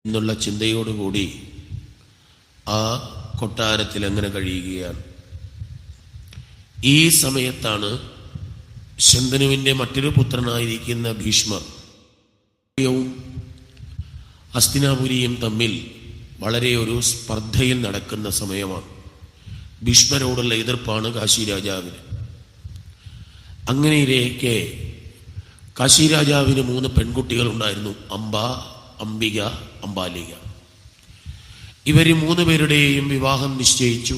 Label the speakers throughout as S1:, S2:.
S1: എന്നുള്ള ചിന്തയോടുകൂടി ആ കൊട്ടാരത്തിൽ അങ്ങനെ കഴിയുകയാണ്. ഈ സമയത്താണ് ശന്തനുവിൻ്റെ മറ്റൊരു പുത്രനായിരിക്കുന്ന ഭീഷ്മർ ഹസ്തിനാപുരിയും തമ്മിൽ വളരെ ഒരു സ്പർദ്ധയിൽ നടക്കുന്ന സമയമാണ്. ഭീഷ്മരോടുള്ള എതിർപ്പാണ് കാശി രാജാവിന്. അങ്ങനെയിരിക്കെ കാശി രാജാവിന് 3 പെൺകുട്ടികൾ ഉണ്ടായിരുന്നു: അംബ, അംബിക, അംബാലിക. ഇവർ 3 പേരുടെയും വിവാഹം നിശ്ചയിച്ചു.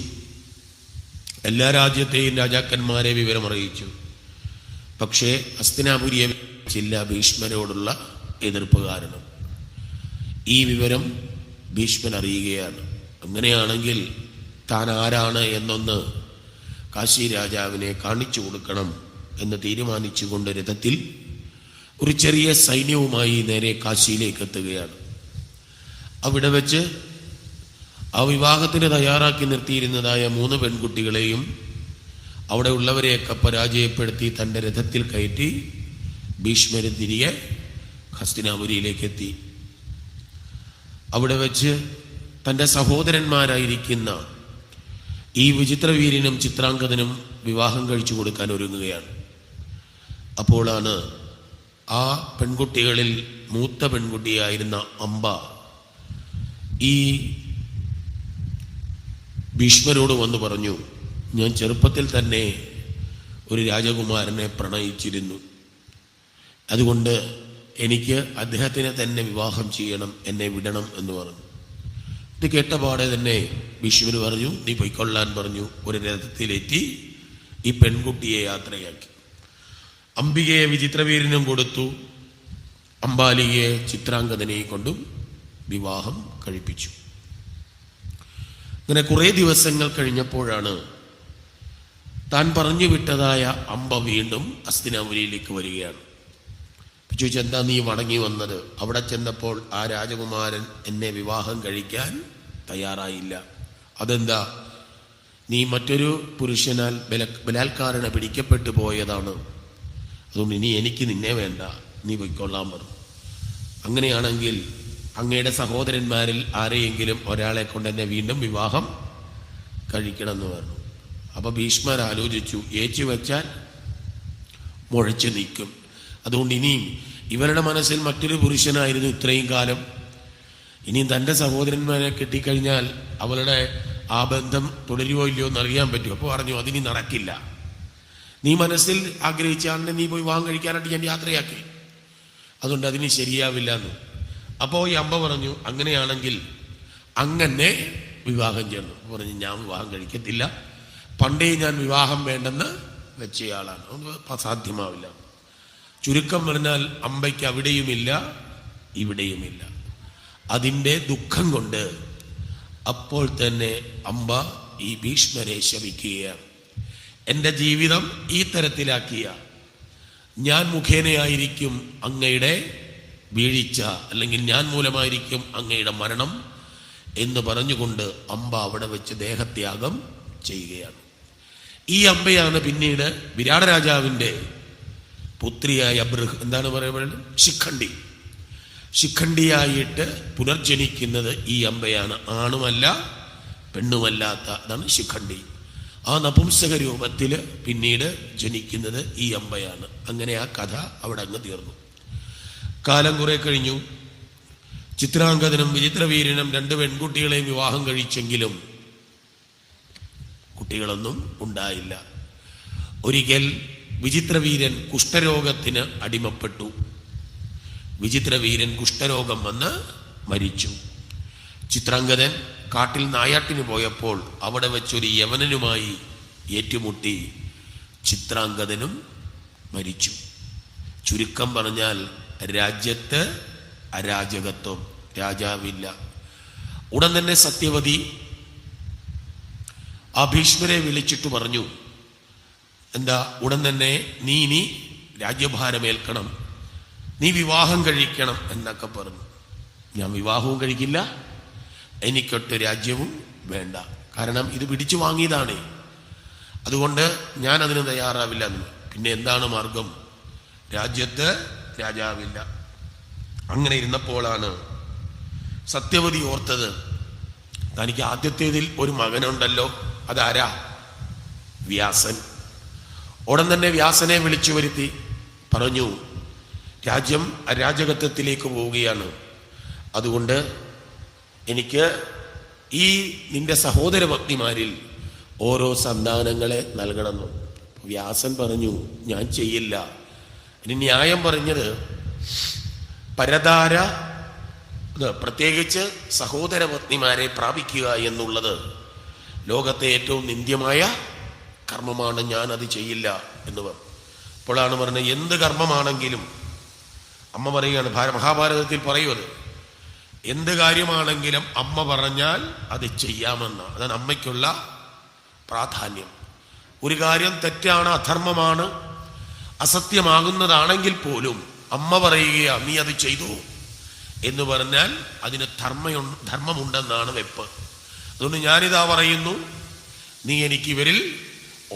S1: എല്ലാ രാജ്യത്തെയും രാജാക്കന്മാരെ വിവരമറിയിച്ചു. പക്ഷേ ഹസ്തിനാപുരിയെ ചില്ല ഭീഷ്മരോടുള്ള എതിർപ്പ് കാരണം. ഈ വിവരം ഭീഷ്മൻ അറിയുകയാണ്. അങ്ങനെയാണെങ്കിൽ താൻ ആരാണ് എന്നൊന്ന് കാശി രാജാവിനെ കാണിച്ചു കൊടുക്കണം എന്ന് തീരുമാനിച്ചുകൊണ്ട് രഥത്തിൽ ഒരു ചെറിയ സൈന്യവുമായി നേരെ കാശിയിലേക്ക് എത്തുകയാണ്. അവിടെ വെച്ച് ആ വിവാഹത്തിന് തയ്യാറാക്കി നിർത്തിയിരുന്നതായ 3 പെൺകുട്ടികളെയും അവിടെ ഉള്ളവരെയൊക്കെ പരാജയപ്പെടുത്തി തൻ്റെ രഥത്തിൽ കയറ്റി ഭീഷ്മര് തിരികെ ഹസ്തിനാപുരിയിലേക്ക് എത്തി. അവിടെ വെച്ച് തൻ്റെ സഹോദരന്മാരായിരിക്കുന്ന ഈ വിചിത്രവീര്യനും ചിത്രാംഗതനും വിവാഹം കഴിച്ചു കൊടുക്കാൻ ഒരുങ്ങുകയാണ്. അപ്പോഴാണ് ആ പെൺകുട്ടികളിൽ മൂത്ത പെൺകുട്ടിയായിരുന്ന അംബ ഈ ഭീഷ്മരോട് വന്ന് പറഞ്ഞു: ഞാൻ ചെറുപ്പത്തിൽ തന്നെ ഒരു രാജകുമാരനെ പ്രണയിച്ചിരുന്നു. അതുകൊണ്ട് എനിക്ക് അദ്ദേഹത്തിനെ തന്നെ വിവാഹം ചെയ്യണം, എന്നെ വിടണം എന്ന് പറഞ്ഞു. ഇത് കേട്ടപാടെ തന്നെ ഭീഷ്മർ പറഞ്ഞു: നീ പൊയ്ക്കൊള്ളാൻ പറഞ്ഞു. ഒരു രഥത്തിലേറ്റി ഈ പെൺകുട്ടിയെ യാത്രയാക്കി. അംബികയെ വിചിത്രവീരനും കൊടുത്തു. അംബാലികയെ ചിത്രാംഗതനെ കൊണ്ടും വിവാഹം കഴിപ്പിച്ചു. അങ്ങനെ കുറേ ദിവസങ്ങൾ കഴിഞ്ഞപ്പോഴാണ് താൻ പറഞ്ഞു വിട്ടതായ അംബ വീണ്ടും ഹസ്തിനാപുരിയിലേക്ക് വരികയാണ്. ചോദിച്ചു: എന്താ നീ മടങ്ങി വന്നത്? അവിടെ ചെന്നപ്പോൾ ആ രാജകുമാരൻ എന്നെ വിവാഹം കഴിക്കാൻ തയ്യാറായില്ല. അതെന്താ? നീ മറ്റൊരു പുരുഷനാൽ ബലാത്കാരനെ പിടിക്കപ്പെട്ടു പോയതാണ്. അതുകൊണ്ട് ഇനി എനിക്ക് നിന്നെ വേണ്ട, നീ പൊയ്ക്കൊള്ളാൻ പറഞ്ഞു. അങ്ങനെയാണെങ്കിൽ അങ്ങയുടെ സഹോദരന്മാരിൽ ആരെയെങ്കിലും ഒരാളെ കൊണ്ട് എന്നെ വീണ്ടും വിവാഹം കഴിക്കണമെന്ന് പറഞ്ഞു. അപ്പൊ ഭീഷ്മർ ആലോചിച്ചു: ഏച്ചു വെച്ചാൽ മുഴച്ചു നിൽക്കും. അതുകൊണ്ട് ഇനിയും ഇവരുടെ മനസ്സിൽ മറ്റൊരു പുരുഷനായിരുന്നു ഇത്രയും കാലം. ഇനിയും തൻ്റെ സഹോദരന്മാരെ കിട്ടിക്കഴിഞ്ഞാൽ അവളുടെ ആ ബന്ധം തുടരുമോ ഇല്ലയോ എന്ന് അറിയാൻ പറ്റും. അപ്പോൾ പറഞ്ഞു: അതിനി നടക്കില്ല. നീ മനസ്സിൽ ആഗ്രഹിച്ച ആളിനെ നീ പോയി വിവാഹം കഴിക്കാനായിട്ട് ഞാൻ യാത്രയാക്കി. അതുകൊണ്ട് അതിന് ശരിയാവില്ല എന്ന്. അപ്പോൾ ഈ അംബ പറഞ്ഞു: അങ്ങനെയാണെങ്കിൽ അങ്ങനെ വിവാഹം ചെയ്യണം. പറഞ്ഞു: ഞാൻ വിവാഹം കഴിക്കത്തില്ല. പണ്ടേ ഞാൻ വിവാഹം വേണ്ടെന്ന് വെച്ചയാളാണ്. അത് സാധ്യമാവില്ല. ചുരുക്കം പറഞ്ഞാൽ അംബയ്ക്ക് അവിടെയുമില്ല ഇവിടെയുമില്ല. അതിൻ്റെ ദുഃഖം കൊണ്ട് അപ്പോൾ തന്നെ അംബ ഈ ഭീഷ്മരെ ശപിക്കുകയാണ്. എൻ്റെ ജീവിതം ഈ തരത്തിലാക്കിയ ഞാൻ മുഖേനയായിരിക്കും അങ്ങയുടെ വീഴ്ച, അല്ലെങ്കിൽ ഞാൻ മൂലമായിരിക്കും അങ്ങയുടെ മരണം എന്ന് പറഞ്ഞുകൊണ്ട് അംബ അവിടെ വെച്ച് ദേഹത്യാഗം ചെയ്യുകയാണ്. ഈ അംബയാണ് പിന്നീട് വിരാട രാജാവിൻ്റെ പുത്രിയായ എന്താണ് പറയുന്നത്, ശിഖണ്ഡിയായിട്ട് പുനർജനിക്കുന്നത് ഈ അംബയാണ്. ആണുമല്ല പെണ്ണുമല്ലാത്ത അതാണ് ശിഖണ്ഡി. ആ നപുംസക രൂപത്തിൽ പിന്നീട് ജനിക്കുന്നത് ഈ അംബയാണ്. അങ്ങനെ ആ കഥ അവിടെ അങ്ങ് തീർന്നു. കാലം കുറെ കഴിഞ്ഞു. ചിത്രാംഗതനും വിചിത്രവീര്യനും 2 പെൺകുട്ടികളെയും വിവാഹം കഴിച്ചെങ്കിലും കുട്ടികളൊന്നും ഉണ്ടായില്ല. ഒരിക്കൽ വിചിത്രവീരൻ കുഷ്ഠരോഗത്തിന് അടിമപ്പെട്ടു. വിചിത്രവീരൻ കുഷ്ഠരോഗം വന്ന് മരിച്ചു. ചിത്രാംഗതൻ കാട്ടിൽ നായാട്ടിന് പോയപ്പോൾ അവിടെ വെച്ചൊരു യവനനുമായി ഏറ്റുമുട്ടി ചിത്രാംഗതനും മരിച്ചു. ചുരുക്കം പറഞ്ഞാൽ രാജ്യത്ത് അരാജകത്വം, രാജാവില്ല. ഉടൻ തന്നെ സത്യവതി ആ ഭീഷ്മരെ വിളിച്ചിട്ട് പറഞ്ഞു: എന്താ, ഉടൻ തന്നെ നീ ഇനി രാജ്യഭാരമേൽക്കണം, നീ വിവാഹം കഴിക്കണം എന്നൊക്കെ പറഞ്ഞു. ഞാൻ വിവാഹവും കഴിക്കില്ല, എനിക്കൊട്ട് രാജ്യവും വേണ്ട. കാരണം ഇത് പിടിച്ചു വാങ്ങിയതാണ്. അതുകൊണ്ട് ഞാൻ അതിന് തയ്യാറാവില്ല. പിന്നെ എന്താണ് മാർഗം? രാജ്യത്ത് രാജാവില്ല. അങ്ങനെ ഇരുന്നപ്പോഴാണ് സത്യവതി ഓർത്തത് തനിക്ക് ആദ്യത്തേതിൽ ഒരു മകനുണ്ടല്ലോ, അതാരാ? വ്യാസൻ. ഉടൻ തന്നെ വ്യാസനെ വിളിച്ചു വരുത്തി പറഞ്ഞു, രാജ്യം അരാജകത്വത്തിലേക്ക് പോവുകയാണ്, അതുകൊണ്ട് എനിക്ക് ഈ നിന്റെ സഹോദര പത്നിമാരിൽ ഓരോ സന്താനങ്ങളെ നൽകണമെന്നു. വ്യാസൻ പറഞ്ഞു, ഞാൻ ചെയ്യില്ല. ഇനി ന്യായം പറഞ്ഞത് പരതാര, പ്രത്യേകിച്ച് സഹോദര പത്നിമാരെ പ്രാപിക്കുക എന്നുള്ളത് ലോകത്തെ ഏറ്റവും നിന്ദ്യമായ കർമ്മമാണ്, ഞാൻ അത് ചെയ്യില്ല എന്ന് പറഞ്ഞു. അപ്പോഴാണ് പറഞ്ഞത്, എന്ത് കർമ്മമാണെങ്കിലും, അമ്മ പറയുകയാണ്, മഹാഭാരതത്തിൽ പറയുന്നത്, എന്ത് കാര്യമാണെങ്കിലും അമ്മ പറഞ്ഞാൽ അത് ചെയ്യാമെന്ന്. അതാണ് അമ്മയ്ക്കുള്ള പ്രാധാന്യം. ഒരു കാര്യം തെറ്റാണ്, അധർമ്മമാണ്, അസത്യമാകുന്നതാണെങ്കിൽ പോലും അമ്മ പറയുകയാ നീ അത് ചെയ്തു എന്ന് പറഞ്ഞാൽ അതിന് ധർമ്മമുണ്ടെന്നാണ് വെപ്പ്. അതുകൊണ്ട് ഞാനിതാ പറയുന്നു, നീ എനിക്ക് ഇവരിൽ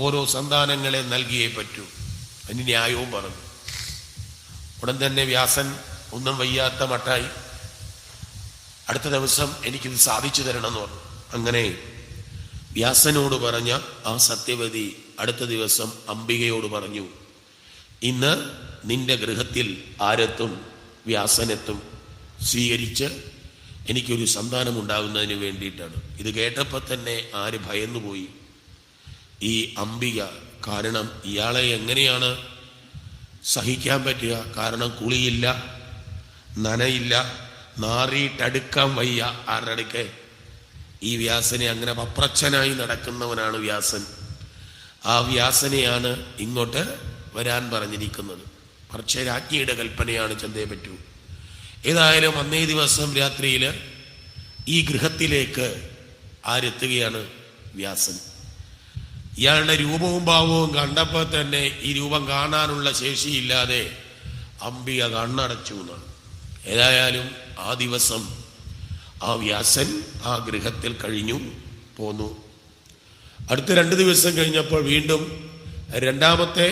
S1: ഓരോ സന്താനങ്ങളെ നൽകിയേ പറ്റൂ. അതിന് ന്യായവും പറഞ്ഞു. ഉടൻ തന്നെ വ്യാസൻ ഒന്നും വയ്യാത്ത മട്ടായി, അടുത്ത ദിവസം എനിക്കിത് സാധിച്ചു തരണം എന്ന് പറഞ്ഞു. അങ്ങനെ വ്യാസനോട് പറഞ്ഞ ആ സത്യവതി അടുത്ത ദിവസം അംബികയോട് പറഞ്ഞു, ഇന്ന് നിന്റെ ഗൃഹത്തിൽ ആരെത്തും? വ്യാസനെത്തും. സ്വീകരിച്ച് എനിക്കൊരു സന്താനം ഉണ്ടാകുന്നതിന് വേണ്ടിയിട്ടാണ്. ഇത് കേട്ടപ്പോൾ തന്നെ ആര് ഭയന്നുപോയി? ഈ അംബിക. കാരണം ഇയാളെ എങ്ങനെയാണ് സഹിക്കാൻ പറ്റുക? കാരണം കുളിയില്ല, നനയില്ല, നാറിയിട്ടടുക്കാൻ വയ്യ. ആരുടെ അടുക്കെ? ഈ വ്യാസനെ. അങ്ങനെ അപ്രച്ഛനായി നടക്കുന്നവനാണ് വ്യാസൻ. ആ വ്യാസനെയാണ് ഇങ്ങോട്ട് വരാൻ പറഞ്ഞിരിക്കുന്നത്. പക്ഷേ രാജ്ഞിയുടെ കൽപ്പനയാണ്, ചെന്നേ പറ്റൂ. ഏതായാലും അന്നേ ദിവസം രാത്രിയിൽ ഈ ഗൃഹത്തിലേക്ക് ആരെത്തുകയാണ്? വ്യാസൻ. ഇയാളുടെ രൂപവും ഭാവവും കണ്ടപ്പോൾ തന്നെ ഈ രൂപം കാണാനുള്ള ശേഷിയില്ലാതെ അംബിക കണ്ണടച്ചു എന്നാണ്. ഏതായാലും ആ ദിവസം ആ വ്യാസൻ ആ ഗൃഹത്തിൽ കഴിഞ്ഞു പോന്നു. അടുത്ത 2 ദിവസം കഴിഞ്ഞപ്പോൾ വീണ്ടും രണ്ടാമത്തെ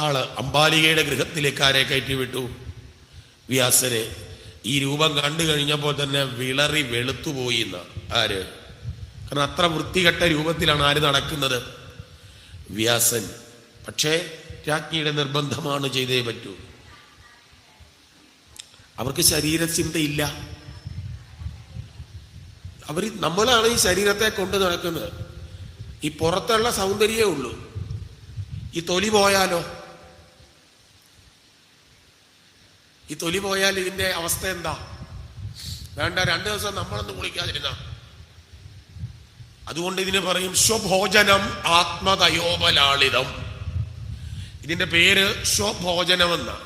S1: ആള് അംബാലികയുടെ ഗൃഹത്തിലേക്ക് ആരെ കയറ്റി വിട്ടു? വ്യാസനെ. ഈ രൂപം കണ്ടു കഴിഞ്ഞപ്പോൾ തന്നെ വിളറി വെളുത്തുപോയി എന്നാണ്. ആര്? കാരണം അത്ര വൃത്തികെട്ട രൂപത്തിലാണ് ആര് നടക്കുന്നത്? വ്യാസൻ. പക്ഷേ രാജ്ഞിയുടെ നിർബന്ധമാണ്, ചെയ്തേ പറ്റൂ. അവർക്ക് ശരീരചിന്തയില്ല. നമ്മളാണ് ഈ ശരീരത്തെ കൊണ്ട് നടക്കുന്നത്. ഈ പുറത്തുള്ള സൗന്ദര്യമേ ഉള്ളൂ. ഈ തൊലി പോയാലോ? ഈ തൊലി പോയാൽ ഇതിന്റെ അവസ്ഥ എന്താ? വേണ്ട, 2 ദിവസം നമ്മളൊന്ന് കുളിക്കാതിരുന്ന. അതുകൊണ്ട് ഇതിന് പറയും സ്വഭോജനം ആത്മതയോപലാളിതം. ഇതിന്റെ പേര് സ്വഭോജനം എന്നാണ്.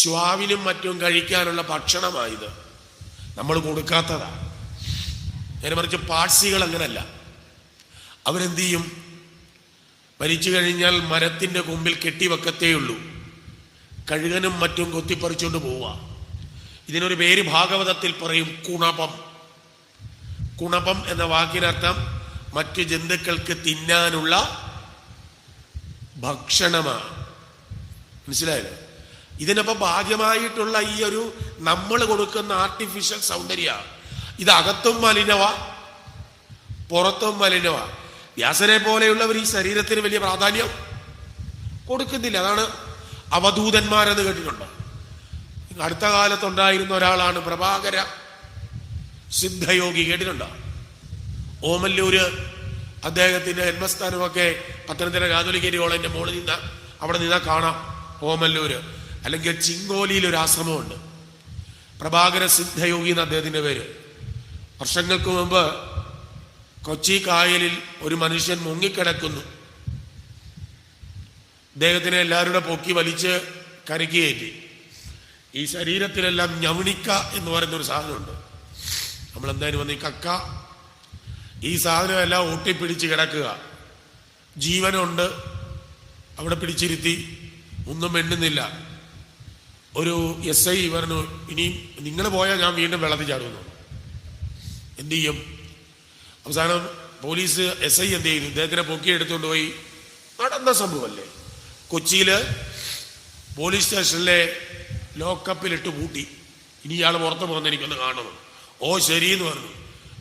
S1: ശ്വാവിനും മറ്റും കഴിക്കാനുള്ള ഭക്ഷണമായത് നമ്മൾ കൊടുക്കാത്തതാണ്. നേരെ മറിച്ച് പാഴ്സികൾ അങ്ങനല്ല. അവരെന്ത് ചെയ്യും? മരിച്ചു കഴിഞ്ഞാൽ മരത്തിന്റെ കൊമ്പിൽ കെട്ടിവെക്കത്തേയുള്ളൂ. കഴുകനും മറ്റും കൊത്തിപ്പറിച്ചുകൊണ്ട് പോവുക. ഇതിനൊരു പേര് ഭാഗവതത്തിൽ പറയും കുണപം. കുണപം എന്ന വാക്കിനർത്ഥം മറ്റു ജന്തുക്കൾക്ക് തിന്നാനുള്ള ഭക്ഷണമാണ്. മനസ്സിലായല്ലോ? ഇതിനപ്പം ഭാഗ്യമായിട്ടുള്ള ഈ ഒരു നമ്മൾ കൊടുക്കുന്ന ആർട്ടിഫിഷ്യൽ സൗന്ദര്യ, ഇത് അകത്തും മലിനവ, പുറത്തും മലിനവ. വ്യാസനെ പോലെയുള്ളവർ ഈ ശരീരത്തിന് വലിയ പ്രാധാന്യം കൊടുക്കുന്നില്ല. അതാണ് അവധൂതന്മാരെന്ന് കേട്ടിട്ടുണ്ട്. അടുത്ത കാലത്തുണ്ടായിരുന്ന ഒരാളാണ് പ്രഭാകര സിദ്ധയോഗി. കേട്ടിട്ടുണ്ടോ? ഓമല്ലൂര് അദ്ദേഹത്തിന്റെ ജന്മസ്ഥാനമൊക്കെ പത്തനംതിട്ട കാതോലിക്കേരി കോളേജിന്റെ മുകളിൽ നിന്ന് അവിടെ നിന്നാൽ കാണാം. ഓമല്ലൂര് അല്ലെങ്കിൽ ചിങ്കോലിയിൽ ഒരു ആശ്രമമുണ്ട്. പ്രഭാകര സിദ്ധയോഗി എന്ന് അദ്ദേഹത്തിന്റെ പേര്. വർഷങ്ങൾക്ക് മുമ്പ് കൊച്ചി കായലിൽ ഒരു മനുഷ്യൻ മുങ്ങിക്കിടക്കുന്നു. അദ്ദേഹത്തിനെ എല്ലാവരുടെ പൊക്കി വലിച്ച് കരയ്ക്ക് കയറ്റി. ഈ ശരീരത്തിലെല്ലാം ഞവണിക്ക എന്ന് പറയുന്നൊരു സാധനമുണ്ട്. നമ്മളെന്തായാലും വന്ന് ഈ കക്ക, ഈ സാധനം എല്ലാം ഒട്ടിപ്പിടിച്ച് കിടക്കുക. ജീവനുണ്ട്, അവിടെ പിടിച്ചിരുത്തി, ഒന്നും എണ്ണുന്നില്ല. ഒരു SI പറഞ്ഞു, ഇനിയും നിങ്ങൾ പോയാൽ ഞാൻ വീണ്ടും വെള്ളത്തിൽ ചാടുന്നു. എന്ത് ചെയ്യും? അവസാനം പോലീസ് SI എന്ത് ചെയ്തു? ഇദ്ദേഹത്തിനെ പൊക്കി എടുത്തുകൊണ്ട് പോയി. നടന്ന സംഭവമല്ലേ. കൊച്ചിയില് പോലീസ് സ്റ്റേഷനിലെ ലോക്കപ്പിലിട്ട് പൂട്ടി. ഇനി ഇയാൾ പുറത്ത് പോകുന്ന എനിക്കൊന്ന് കാണണം. ഓ ശരിയെന്ന് പറഞ്ഞു.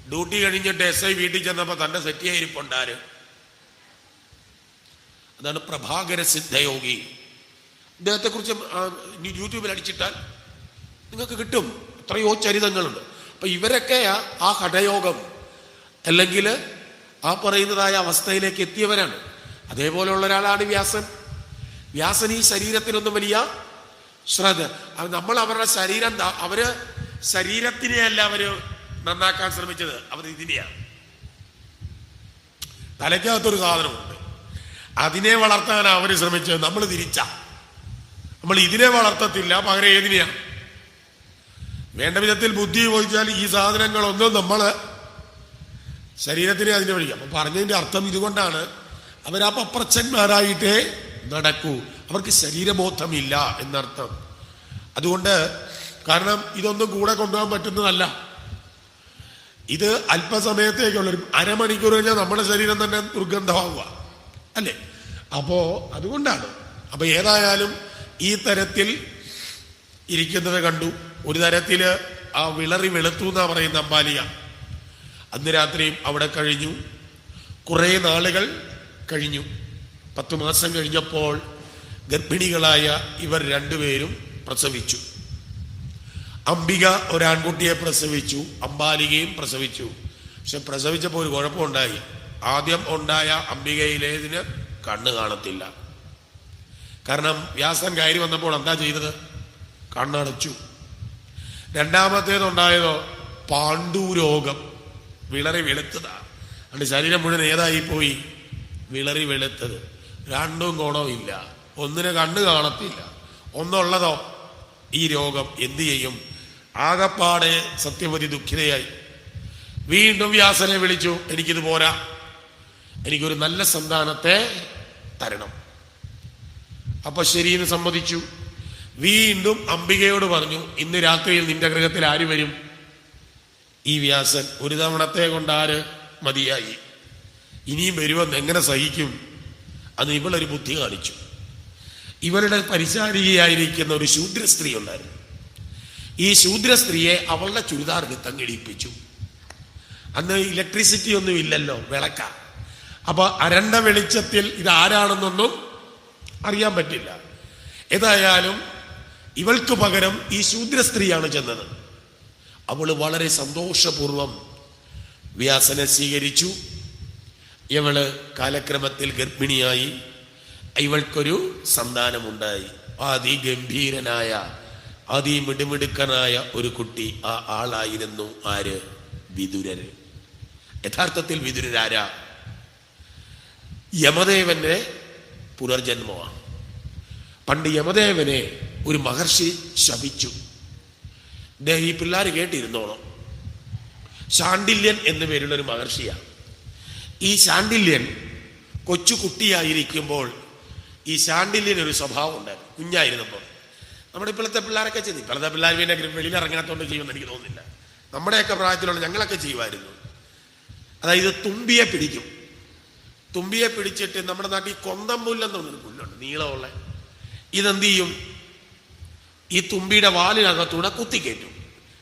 S1: ഡ്യൂട്ടി കഴിഞ്ഞിട്ട് SI വീട്ടിൽ ചെന്നപ്പോൾ തൻ്റെ സെറ്റിയായിരിപ്പുണ്ടാര്. അതാണ് പ്രഭാകര സിദ്ധയോഗി. ഇദ്ദേഹത്തെക്കുറിച്ച് യൂട്യൂബിൽ അടിച്ചിട്ടാൽ നിങ്ങൾക്ക് കിട്ടും. എത്രയോ ചരിതങ്ങളുണ്ട്. അപ്പൊ ഇവരൊക്കെ ആ ഹഠയോഗം അല്ലെങ്കിൽ ആ പറയുന്നതായ അവസ്ഥയിലേക്ക് എത്തിയവരാണ്. അതേപോലെയുള്ള ഒരാളാണ് വ്യാസൻ. വ്യാസൻ ഈ ശരീരത്തിനൊന്നും വലിയ ശ്രദ്ധ, നമ്മൾ അവരുടെ ശരീരം, അവര് ശരീരത്തിനെയല്ല അവര് നന്നാക്കാൻ ശ്രമിച്ചത്, അവർ ഇതിനെയാണ്. തലയ്ക്കകത്തൊരു സാധനമുണ്ട്, അതിനെ വളർത്താനാണ് അവർ ശ്രമിച്ചത്. നമ്മൾ തിരിച്ച, നമ്മൾ ഇതിനെ വളർത്തത്തില്ല, പകരം ഏതിനെയാണ് വേണ്ട വിധത്തിൽ ബുദ്ധി ഉപയോഗിച്ചാൽ ഈ സാധനങ്ങളൊന്നും നമ്മള് ശരീരത്തിനെ അതിനെ വഴിക്കും. അപ്പൊ പറഞ്ഞതിന്റെ അർത്ഥം ഇതുകൊണ്ടാണ് അവരാ പപ്രച്ഛന്മാരായിട്ടേ നടക്കൂ, അവർക്ക് ശരീരബോധമില്ല എന്നർത്ഥം. അതുകൊണ്ട് കാരണം ഇതൊന്നും കൂടെ കൊണ്ടുപോകാൻ പറ്റുന്നതല്ല. ഇത് അല്പസമയത്തേക്കുള്ളൊരു അരമണിക്കൂർ കഴിഞ്ഞാൽ നമ്മുടെ ശരീരം തന്നെ ദുർഗന്ധമാവുക അല്ലേ. അപ്പോ അതുകൊണ്ടാണ്. അപ്പൊ ഏതായാലും ഈ തരത്തിൽ ഇരിക്കുന്നത് കണ്ടു. ഒരു തരത്തില് ആ വിളറി വെളുത്തു എന്നാ പറയുന്ന അമ്പാലിക. അന്ന് രാത്രിയും അവിടെ കഴിഞ്ഞു. കുറെ നാളുകൾ കഴിഞ്ഞു. 10 മാസം കഴിഞ്ഞപ്പോൾ ഗർഭിണികളായ ഇവർ രണ്ടുപേരും പ്രസവിച്ചു. അംബിക ഒരാൺകുട്ടിയെ പ്രസവിച്ചു, അംബാലികയും പ്രസവിച്ചു. പക്ഷെ പ്രസവിച്ചപ്പോൾ ഒരു കുഴപ്പമുണ്ടായി. ആദ്യം ഉണ്ടായ അംബികയിലേതിന് കണ്ണ് കാണത്തില്ല. കാരണം വ്യാസൻ കയറി വന്നപ്പോൾ എന്താ ചെയ്തത്? കണ്ണടച്ചു. രണ്ടാമത്തേതുണ്ടായതോ പാണ്ഡുരോഗം, വിളറി വെളുത്തതാ. അതുകൊണ്ട് ശരീരം മുഴുവൻ ഏതായി പോയി? വിളറി വെളുത്തത്. രണ്ടും ഗുണവും ഇല്ല. ഒന്നിന് കണ്ണ് കാണത്തില്ല, ഒന്നുള്ളതോ ഈ രോഗം. എന്തു ചെയ്യും? ആകപ്പാടെ സത്യവതി ദുഃഖിതയായി. വീണ്ടും വ്യാസനെ വിളിച്ചു, എനിക്കിത് പോരാ, എനിക്കൊരു നല്ല സന്താനത്തെ തരണം. അപ്പൊ ശരിയെന്ന് സമ്മതിച്ചു. വീണ്ടും അംബികയോട് പറഞ്ഞു, ഇന്ന് രാത്രിയിൽ നിന്റെ ഗൃഹത്തിൽ ആര് വരും? ഈ വ്യാസൻ. ഒരു തവണത്തെ കൊണ്ടാര് മതിയായി, ഇനിയും വരുമെന്ന് എങ്ങനെ സഹിക്കും? അത് ഇവളൊരു ബുദ്ധി കാണിച്ചു. ഇവരുടെ പരിചാരികയായിരിക്കുന്ന ഒരു ശൂദ്ര സ്ത്രീ ഉണ്ടായിരുന്നു. ഈ ശൂദ്ര സ്ത്രീയെ അവളുടെ ചുരിദാറിന് തങ്ങിടിപ്പിച്ചു. അന്ന് ഇലക്ട്രിസിറ്റി ഒന്നും ഇല്ലല്ലോ, വിളക്ക. അപ്പൊ അരണ്ട വെളിച്ചത്തിൽ ഇതാരാണെന്നൊന്നും അറിയാൻ പറ്റില്ല. ഏതായാലും ഇവൾക്ക് പകരം ഈ ശൂദ്ര സ്ത്രീയാണ് ചെന്നത്. അവള് വളരെ സന്തോഷപൂർവം വ്യാസനെ സ്വീകരിച്ചു. ഇവള് കാലക്രമത്തിൽ ഗർഭിണിയായി. ഇവൾക്കൊരു സന്താനമുണ്ടായി. അതിഗംഭീരനായ, അതിമിടുമിടുക്കനായ ഒരു കുട്ടി. ആ ആളായിരുന്നു ആര്? വിതുരൻ. യഥാർത്ഥത്തിൽ വിതുരരാരാ? യമദേവന്റെ പുനർജന്മമാണ്. പണ്ട് യമദേവനെ ഒരു മഹർഷി ശപിച്ചു. ഈ പിള്ളേർ കേട്ടിരുന്നോണം. ശാണ്ഡില്യൻ എന്നു പേരുള്ള ഒരു മഹർഷിയാണ്. ഈ ശാണ്ഡില്യൻ കൊച്ചു കുട്ടിയായിരിക്കുമ്പോൾ ഈ ശാണ്ഡില്യൻ ഒരു സ്വഭാവം ഉണ്ടായിരുന്നു. കുഞ്ഞായിരുന്നപ്പോൾ നമ്മുടെ ഇപ്പോഴത്തെ പിള്ളേരൊക്കെ ചെയ്തു. ഇപ്പോഴത്തെ പിള്ളേർ പിന്നെ വെളിയിൽ ഇറങ്ങാത്തോണ്ട് ചെയ്യുമെന്ന് എനിക്ക് തോന്നുന്നില്ല. നമ്മുടെയൊക്കെ പ്രായത്തിലുള്ള ഞങ്ങളൊക്കെ ചെയ്യുമായിരുന്നു. അതായത് തുമ്പിയെ പിടിക്കും. തുമ്പിയെ പിടിച്ചിട്ട് നമ്മുടെ നാട്ടിൽ കൊന്തമ്പുല്ലെന്ന് പറഞ്ഞൊരു പുല്ലുണ്ട്, നീളമുള്ള. ഇതെന്ത് ചെയ്യും? ഈ തുമ്പിയുടെ വാലിനകത്തൂടെ കുത്തിക്കയറ്റും.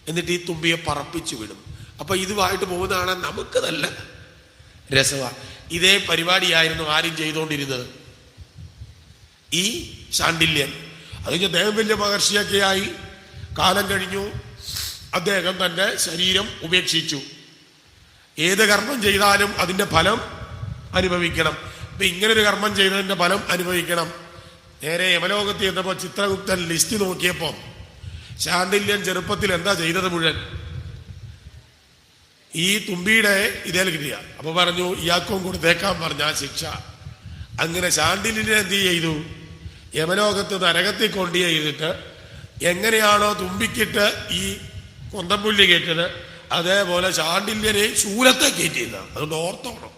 S1: എന്നിട്ട് ഈ തുമ്പിയെ പറപ്പിച്ചു വിടും. അപ്പൊ ഇതുമായിട്ട് പോകുന്നതാണ് നമുക്ക് നല്ല രസമാണ്. ഇതേ പരിപാടിയായിരുന്നു ആരും ചെയ്തുകൊണ്ടിരുന്നത്? ഈ ശാണ്ഡില്യൻ. അത് അദ്ദേഹം വലിയ മഹർഷിയൊക്കെയായി. കാലം കഴിഞ്ഞു. അദ്ദേഹം തന്റെ ശരീരം ഉപേക്ഷിച്ചു. ഏത് കർമ്മം ചെയ്താലും അതിന്റെ ഫലം അനുഭവിക്കണം. ഇപ്പൊ ഇങ്ങനൊരു കർമ്മം ചെയ്തതിന്റെ ഫലം അനുഭവിക്കണം. നേരെ യമലോകത്ത് ചെന്നപ്പോ ചിത്രഗുപ്തൻ ലിസ്റ്റ് നോക്കിയപ്പോ ശാണ്ഡില്യൻ ചെറുപ്പത്തിൽ എന്താ ചെയ്തത് മുഴുവൻ ഈ തുമ്പിയുടെ ഇതേ കിട്ടിയ. അപ്പൊ പറഞ്ഞു, ഇയാൾക്കും കൊടുത്തേക്കാൻ പറഞ്ഞ ആ ശിക്ഷ. അങ്ങനെ ശാണ്ഡില്യനെ എന്ത് ചെയ്തു? യമലോകത്ത് നരകത്തിൽ കൊണ്ട് ചെയ്തിട്ട് എങ്ങനെയാണോ തുമ്പിക്കിട്ട് ഈ കൊന്തപ്പുല്ല് കയറ്റത്, അതേപോലെ ശാണ്ഡില്യനെ ശൂലത്തെ കയറ്റിയിരുന്ന. അതുകൊണ്ട് ഓർത്തോണം,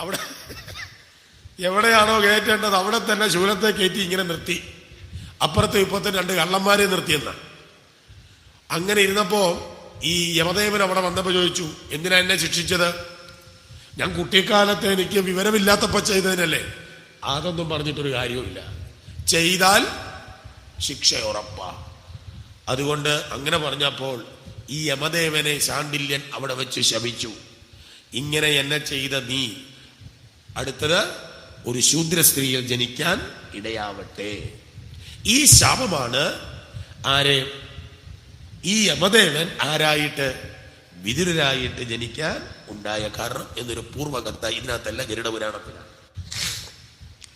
S1: അവിടെ എവിടെയാണോ കയറ്റേണ്ടത് അവിടെ തന്നെ ശൂലത്തെ കയറ്റി ഇങ്ങനെ നിർത്തി. അപ്പുറത്തെ ഇപ്പുറത്തെ 2 കള്ളന്മാരെ നിർത്തിയെന്ന. അങ്ങനെ ഇരുന്നപ്പോ ഈ യമദേവൻ അവിടെ വന്നപ്പോ ചോദിച്ചു, എന്തിനാ എന്നെ ശിക്ഷിച്ചത്? ഞാൻ കുട്ടിക്കാലത്ത് എനിക്ക് വിവരമില്ലാത്തപ്പോ ചെയ്തതിനല്ലേ. അതൊന്നും പറഞ്ഞിട്ടൊരു കാര്യവുമില്ല. ചെയ്താൽ ശിക്ഷ ഉറപ്പാ. അതുകൊണ്ട് അങ്ങനെ പറഞ്ഞപ്പോൾ ഈ യമദേവനെ ശാണ്ഡില്യൻ അവിടെ വെച്ച് ശപിച്ചു. ഇങ്ങനെ എന്നെ ചെയ്ത നീ അടുത്തത് ഒരു ശൂദ്ര സ്ത്രീയിൽ ജനിക്കാൻ ഇടയാവട്ടെ. ഈ ശാപമാണ് ആരെ? ഈ യമദേവൻ ആരായിട്ട്? വിതുരരായിട്ട് ജനിക്കാൻ ഉണ്ടായ കാരണം എന്നൊരു പൂർവകഥ ഇതിനകത്തല്ല, ഗരുഡപുരാണത്തിലാണ്.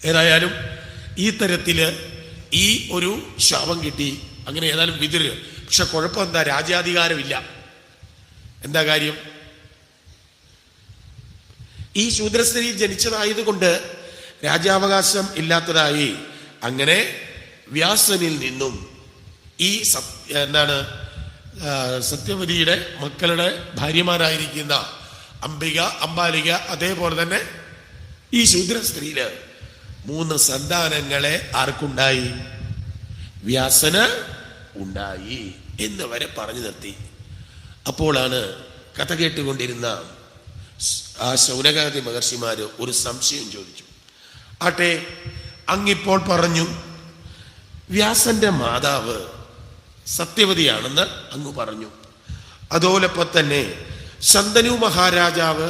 S1: ഏതായാലും ഈ തരത്തില് ഈ ഒരു ശാപം കിട്ടി. അങ്ങനെ ഏതായാലും വിതുര്. പക്ഷെ കുഴപ്പം എന്താ? രാജ്യാധികാരമില്ല. എന്താ കാര്യം? ഈ ശൂദ്രസ്ത്രീ ജനിച്ചതായതുകൊണ്ട് രാജ്യാവകാശം ഇല്ലാത്തതായി. അങ്ങനെ വ്യാസനിൽ നിന്നും ഈ സത്യവതിയുടെ മക്കളുടെ ഭാര്യമാരായിരിക്കുന്ന അംബിക, അംബാലിക, അതേപോലെ തന്നെ ഈ ശൂദ്ര സ്ത്രീയില് 3 സന്താനങ്ങളെ ആർക്കുണ്ടായി? വ്യാസന് ഉണ്ടായി എന്ന് വരെ പറഞ്ഞു നിർത്തി. അപ്പോഴാണ് കഥ കേട്ടുകൊണ്ടിരുന്ന ആ ശൗനകാദി മഹർഷിമാര് ഒരു സംശയം ചോദിച്ചു. ആട്ടെ, അങ്ങിപ്പോൾ പറഞ്ഞു വ്യാസന്റെ മാതാവ് സത്യവതിയാണെന്ന് അങ്ങ് പറഞ്ഞു. അതോടൊപ്പം തന്നെ ശന്തനു മഹാരാജാവ്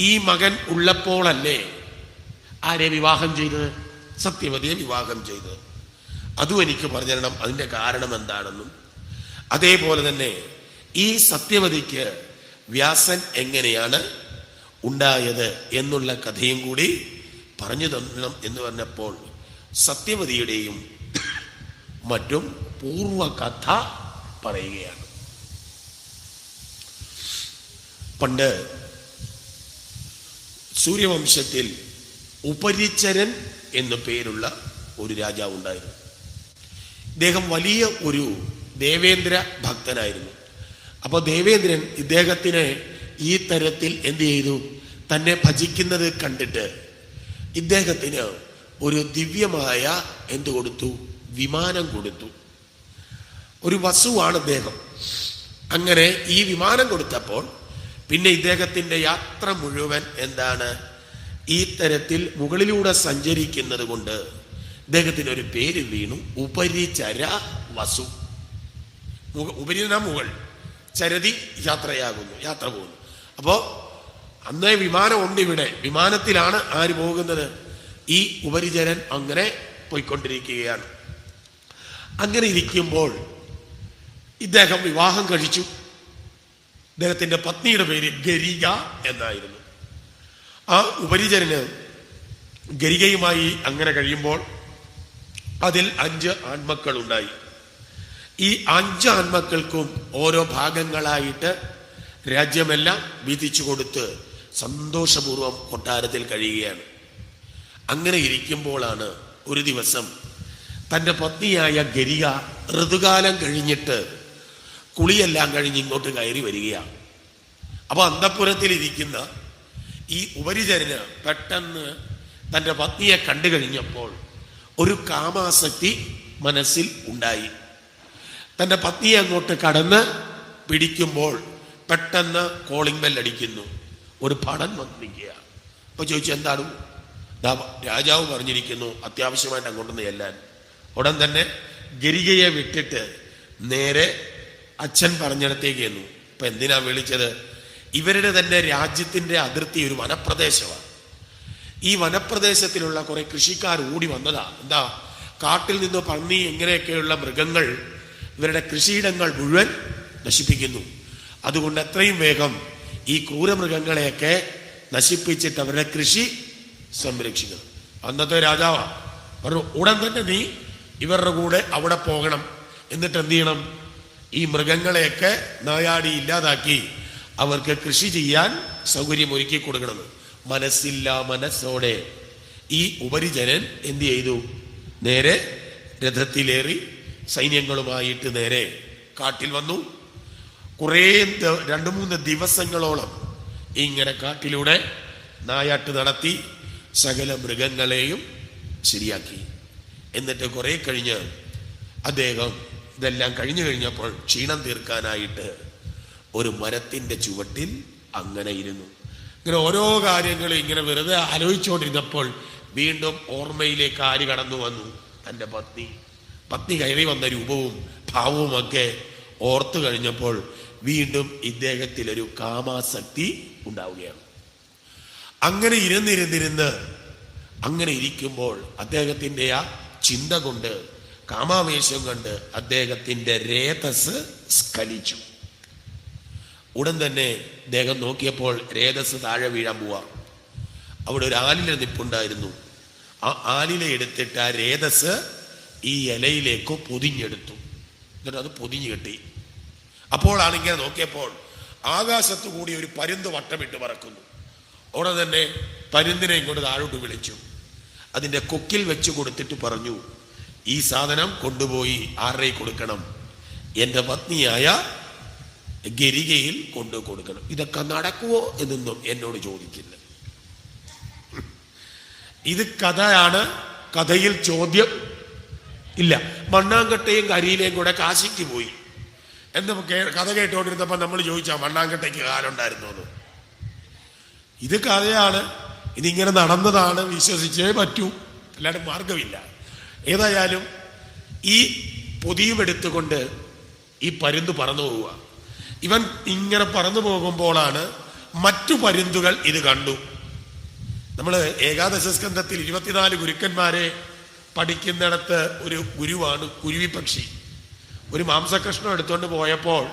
S1: ഈ മകൻ ഉള്ളപ്പോഴല്ലേ ആരെ വിവാഹം ചെയ്തത്? സത്യവതിയെ വിവാഹം ചെയ്തത്. അതും എനിക്ക് പറഞ്ഞു തരണം, അതിന്റെ കാരണം എന്താണെന്നും. അതേപോലെ തന്നെ ഈ സത്യവതിക്ക് വ്യാസൻ എങ്ങനെയാണ് ഉണ്ടായത് എന്നുള്ള കഥയും കൂടി പറഞ്ഞു തരണം എന്ന് പറഞ്ഞപ്പോൾ സത്യവതിയുടെയും മറ്റും പൂർവകഥ പറയുകയാണ്. പണ്ട് സൂര്യവംശത്തിൽ ഉപരിചരൻ എന്നു പേരുള്ള ഒരു രാജാവ് ഉണ്ടായിരുന്നു. ഇദ്ദേഹം വലിയ ഒരു ദേവേന്ദ്ര ഭക്തനായിരുന്നു. അപ്പോൾ ദേവേന്ദ്രൻ ഇദ്ദേഹത്തിനെ ഈ തരത്തിൽ എന്ത് ചെയ്തു? തന്നെ ഭജിക്കുന്നത് കണ്ടിട്ട് ഇദ്ദേഹത്തിന് ഒരു ദിവ്യമായ എന്ത് കൊടുത്തു? വിമാനം കൊടുത്തു. ഒരു വസുവാണ് അദ്ദേഹം. അങ്ങനെ ഈ വിമാനം കൊടുത്തപ്പോൾ പിന്നെ ഇദ്ദേഹത്തിന്റെ യാത്ര മുഴുവൻ എന്താണ്? ഈ തരത്തിൽ മുകളിലൂടെ സഞ്ചരിക്കുന്നത് കൊണ്ട് ഇദ്ദേഹത്തിന് ഒരു പേര് വീണു, ഉപരിചര വസു. ഉപരിന മുകൾ, ചരതി യാത്രയാകുന്നു, യാത്ര പോകുന്നു. അപ്പോ അന്നേ വിമാനം ഉണ്ട് ഇവിടെ. വിമാനത്തിലാണ് ആര് പോകുന്നത്? ഈ ഉപരിചരൻ അങ്ങനെ പോയിക്കൊണ്ടിരിക്കുകയാണ്. അങ്ങനെ ഇരിക്കുമ്പോൾ ഇദ്ദേഹം വിവാഹം കഴിച്ചു. ഇദ്ദേഹത്തിന്റെ പത്നിയുടെ പേര് ഗരിക എന്നായിരുന്നു. ആ ഉപരിചരന് ഗരികയുമായി അങ്ങനെ കഴിയുമ്പോൾ അതിൽ 5 ആൺമക്കൾ ഉണ്ടായി. ഈ 5 ആൺമക്കൾക്കും ഓരോ ഭാഗങ്ങളായിട്ട് രാജ്യമെല്ലാം വീതിച്ചു കൊടുത്ത് സന്തോഷപൂർവ്വം കൊട്ടാരത്തിൽ കഴിയുകയാണ്. അങ്ങനെ ഇരിക്കുമ്പോഴാണ് ഒരു ദിവസം തൻ്റെ പത്നിയായ ഗരിക ഋതുകാലം കഴിഞ്ഞിട്ട് കുളിയെല്ലാം കഴിഞ്ഞ് ഇങ്ങോട്ട് കയറി വരികയാണ്. അപ്പൊ അന്തഃപുരത്തിൽ ഇരിക്കുന്ന ഈ ഉപരിചരന് പെട്ടെന്ന് തൻ്റെ പത്നിയെ കണ്ടു കഴിഞ്ഞപ്പോൾ ഒരു കാമാസക്തി മനസ്സിൽ ഉണ്ടായി. തൻ്റെ പത്നിയെ അങ്ങോട്ട് കടന്ന് പിടിക്കുമ്പോൾ പെട്ടെന്ന് കോളിംഗ് ബെൽ അടിക്കുന്നു. ഒരു ഭടൻ വന്നിരിക്കുക. അപ്പൊ ചോദിച്ചു, എന്താണ്? രാജാവ് പറഞ്ഞിരിക്കുന്നു അത്യാവശ്യമായിട്ട് അങ്ങോട്ടൊന്ന് ചെല്ലാൻ. ഉടൻ തന്നെ ഗരികയെ വിട്ടിട്ട് നേരെ അച്ഛൻ പറഞ്ഞിടത്തേക്ക് ചെന്നു. ഇപ്പൊ എന്തിനാ വിളിച്ചത്? ഇവരുടെ തന്നെ രാജ്യത്തിന്റെ അതിർത്തി ഒരു വനപ്രദേശമാണ്. ഈ വനപ്രദേശത്തിലുള്ള കുറെ കൃഷിക്കാർ ഓടി വന്നതാ. എന്താ? കാട്ടിൽ നിന്ന് പന്നി എങ്ങനെയൊക്കെയുള്ള മൃഗങ്ങൾ ഇവരുടെ കൃഷിയിടങ്ങൾ മുഴുവൻ നശിപ്പിക്കുന്നു. അതുകൊണ്ട് എത്രയും വേഗം ഈ ക്രൂരമൃഗങ്ങളെയൊക്കെ നശിപ്പിച്ചിട്ട് അവരുടെ കൃഷി സംരക്ഷിക്കണം. അന്നത്തെ രാജാവാ പറഞ്ഞു, ഉടൻ തന്നെ നീ ഇവരുടെ കൂടെ അവിടെ പോകണം. എന്നിട്ട് എന്ത് ചെയ്യണം? ഈ മൃഗങ്ങളെയൊക്കെ നായാടി ഇല്ലാതാക്കി അവർക്ക് കൃഷി ചെയ്യാൻ സൗകര്യം ഒരുക്കി കൊടുക്കണം. മനസ്സില്ല മനസ്സോടെ ഈ ഉപരിചരൻ എന്ത് ചെയ്തു? നേരെ രഥത്തിലേറി സൈന്യങ്ങളുമായിട്ട് നേരെ കാട്ടിൽ വന്നു. കുറേ 2-3 ദിവസങ്ങളോളം ഇങ്ങനെ കാട്ടിലൂടെ നായാട്ട് നടത്തി സകല മൃഗങ്ങളെയും ശരിയാക്കി. എന്നിട്ട് കുറെ കഴിഞ്ഞ് അദ്ദേഹം ഇതെല്ലാം കഴിഞ്ഞു കഴിഞ്ഞപ്പോൾ ക്ഷീണം തീർക്കാനായിട്ട് ഒരു മരത്തിന്റെ ചുവട്ടിൽ അങ്ങനെ ഇരുന്നു. ഇങ്ങനെ ഓരോ കാര്യങ്ങളും ഇങ്ങനെ വെറുതെ ആലോചിച്ചുകൊണ്ടിരുന്നപ്പോൾ വീണ്ടും ഓർമ്മയിലേക്ക് ആര് കടന്നു വന്നു? തൻ്റെ പത്നി കയറി വന്ന രൂപവും ഭാവവുമൊക്കെ ഓർത്തു കഴിഞ്ഞപ്പോൾ വീണ്ടും ഇദ്ദേഹത്തിലൊരു കാമാസക്തി ഉണ്ടാവുകയാണ്. അങ്ങനെ ഇരുന്നിരുന്നിരുന്ന് അങ്ങനെ ഇരിക്കുമ്പോൾ അദ്ദേഹത്തിൻ്റെ ആ ചിന്ത കൊണ്ട്, കാമാവേശം കൊണ്ട് അദ്ദേഹത്തിൻ്റെ രേതസ് സ്ഖലിച്ചു. ഉടൻ തന്നെ അദ്ദേഹം നോക്കിയപ്പോൾ രേതസ് താഴെ വീഴാൻ പോവാ. അവിടെ ഒരു ആലില നിപ്പുണ്ടായിരുന്നു. ആ ആലില എടുത്തിട്ട് ആ രേതസ് ഈ ഇലയിലേക്ക് പൊതിഞ്ഞെടുത്തു. എന്നിട്ട് അത് പൊതിഞ്ഞു കെട്ടി. അപ്പോഴാണ് ഇങ്ങനെ നോക്കിയപ്പോൾ ആകാശത്തു കൂടി ഒരു പരുന്ത് വട്ടമിട്ട് പറക്കുന്നു. ഉടൻ തന്നെ പരുന്തിനെ ഇങ്ങോട്ട് താഴോട്ട് വിളിച്ചു. അതിൻ്റെ കൊക്കിൽ വെച്ച് കൊടുത്തിട്ട് പറഞ്ഞു, ഈ സാധനം കൊണ്ടുപോയി ആരുടെ കൊടുക്കണം? എൻ്റെ പത്നിയായ ഗരികയിൽ കൊണ്ടു കൊടുക്കണം. ഇതൊക്കെ നടക്കുവോ എന്നൊന്നും എന്നോട് ചോദിക്കില്ല. ഇത് കഥയാണ്. കഥയിൽ ചോദ്യം ഇല്ല. മണ്ണാങ്കട്ടയും കരിയിലേയും കൂടെ കാശിക്ക് പോയി എന്ന് കഥ കേട്ടുകൊണ്ടിരുന്നപ്പോൾ നമ്മൾ ചോദിച്ചാ മണ്ണാങ്കട്ടയ്ക്ക് കാലുണ്ടായിരുന്നു എന്ന്. ഇത് കഥയാണ്, ഇതിങ്ങനെ നടന്നതാണ്, വിശ്വസിച്ചേ പറ്റൂ, അല്ലാണ്ട് മാർഗമില്ല. ഏതായാലും ഈ പൊതിയും എടുത്തുകൊണ്ട് ഈ പരുന്ത് പറന്നു പോവുക. ഇവൻ ഇങ്ങനെ പറന്നു പോകുമ്പോഴാണ് മറ്റു പരുന്തുകൾ ഇത് കണ്ടു. നമ്മൾ ഏകാദശ സ്കന്ധത്തിൽ 24 ഗുരുക്കന്മാരെ പഠിക്കുന്നിടത്ത് ഒരു ഗുരുവാണ് കുരുവി പക്ഷി. ഒരു മാംസകഷ്ണം എടുത്തുകൊണ്ട് പോയപ്പോൾ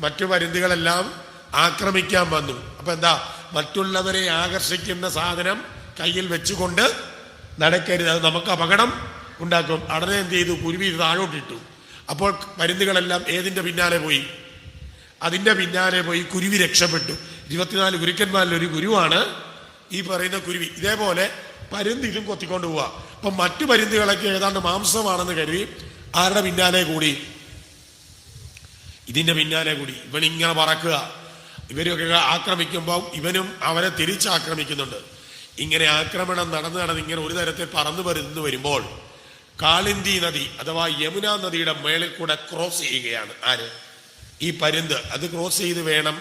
S1: മറ്റു പരുന്തുകളെല്ലാം ആക്രമിക്കാൻ വന്നു. അപ്പൊ എന്താ, മറ്റുള്ളവരെ ആകർഷിക്കുന്ന സാധനം കയ്യിൽ വെച്ചുകൊണ്ട് നടക്കരുത്, അത് നമുക്ക് അപകടം ഉണ്ടാക്കും. അടനെ എന്ത് ചെയ്തു, കുരുവി താഴോട്ടിട്ടു. അപ്പോൾ പരുന്തുകളെല്ലാം ഏതിന്റെ പിന്നാലെ പോയി? അതിന്റെ പിന്നാലെ പോയി. കുരുവി രക്ഷപ്പെട്ടു. 24 ഗുരുക്കന്മാരിൽ ഒരു ഗുരുവാണ് ഈ പറയുന്ന കുരുവി. ഇതേപോലെ പരുന്ത് ഇതും കൊത്തിക്കൊണ്ട് പോവാ. അപ്പൊ മറ്റു പരുന്തുകളൊക്കെ ഏതാണ്ട് മാംസമാണെന്ന് കരുതി ആരുടെ പിന്നാലെ കൂടി? ഇതിന്റെ പിന്നാലെ കൂടി. ഇവനിങ്ങനെ പറക്കുക. ഇവരൊക്കെ ആക്രമിക്കുമ്പോൾ ഇവനും അവരെ തിരിച്ചാക്രമിക്കുന്നുണ്ട്. ഇങ്ങനെ ആക്രമണം നടന്ന് ഇങ്ങനെ ഒരു തരത്തിൽ പറന്നു വരുമ്പോൾ കാളിന്തി നദി അഥവാ യമുന നദിയുടെ മേളിൽ കൂടെ ക്രോസ് ചെയ്യുകയാണ്. ആര്? ഈ പരുന്ത്. അത് ക്രോസ് ചെയ്ത് വേണം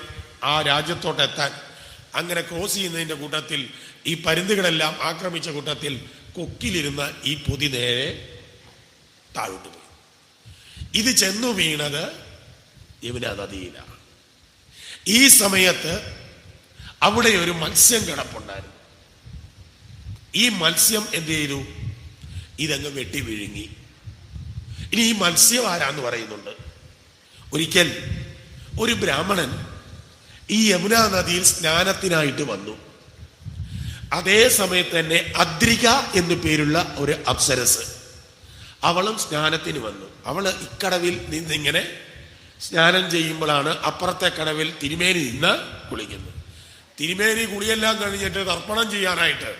S1: ആ രാജ്യത്തോട്ട് എത്താൻ. അങ്ങനെ ക്രോസ് ചെയ്യുന്നതിന്റെ കൂട്ടത്തിൽ ഈ പരുന്തുകളെല്ലാം ആക്രമിച്ച കൂട്ടത്തിൽ കൊക്കിലിരുന്ന ഈ പൊതി നേരെ താഴോട്ട് പോയി. ഇത് ചെന്നു വീണത് യമുന നദിയിലാണ്. ഈ സമയത്ത് അവിടെ ഒരു മത്സ്യം കിടപ്പുണ്ടായിരുന്നു. ഈ മത്സ്യം എന്ത് ചെയ്തു? ഇതങ്ങ് വെട്ടി വിഴുങ്ങി. ഇനി ഈ മത്സ്യം ആരാന്ന് പറയുന്നുണ്ട്. ഒരിക്കൽ ഒരു ബ്രാഹ്മണൻ ഈ യമുന നദിയിൽ സ്നാനത്തിനായിട്ട് വന്നു. അതേ സമയത്ത് തന്നെ അദ്രിക എന്നു പേരുള്ള ഒരു അപ്സരസ്, അവളും സ്നാനത്തിന് വന്നു. അവള് ഇക്കടവിൽ നിന്നിങ്ങനെ സ്നാനം ചെയ്യുമ്പോഴാണ് അപ്പുറത്തെ കടവിൽ തിരുമേനി നിന്ന് കുളിക്കുന്നത്. തിരുമേനി കുളിയെല്ലാം കഴിഞ്ഞിട്ട് തർപ്പണം ചെയ്യാനായിട്ട്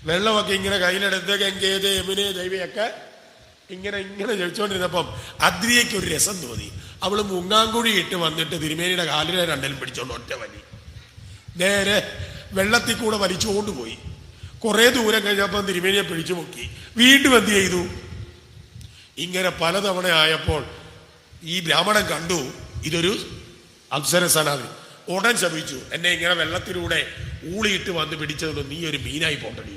S1: വെള്ളമൊക്കെ ഇങ്ങനെ കയ്യിലെടുത്ത് ഗംഗേത് യമുനെ ദൈവയൊക്കെ ഇങ്ങനെ ചോദിച്ചുകൊണ്ടിരുന്നപ്പം അദ്രിയയ്ക്ക് ഒരു രസം തോന്നി. അവള് മുങ്ങാങ്കുഴി ഇട്ട് വന്നിട്ട് തിരുമേനിയുടെ കാലിനെ രണ്ടിലും പിടിച്ചോണ്ട് ഒറ്റ വലി നേരെ വെള്ളത്തിൽ കൂടെ വലിച്ചുകൊണ്ട് പോയി. കുറെ ദൂരം കഴിഞ്ഞപ്പം തിരുമേനിയെ പിടിച്ചു പൊക്കി. വീണ്ടും എന്ത് ചെയ്തു? ഇങ്ങനെ പലതവണ ആയപ്പോൾ ഈ ബ്രാഹ്മണൻ കണ്ടു ഇതൊരു അപ്സരസനാണ്. ഉടൻ ശപിച്ചു, എന്നെ ഇങ്ങനെ വെള്ളത്തിലൂടെ ഊളിയിട്ട് വന്ന് പിടിച്ചതുകൊണ്ട് നീ ഒരു മീനായി പോട്ടടി.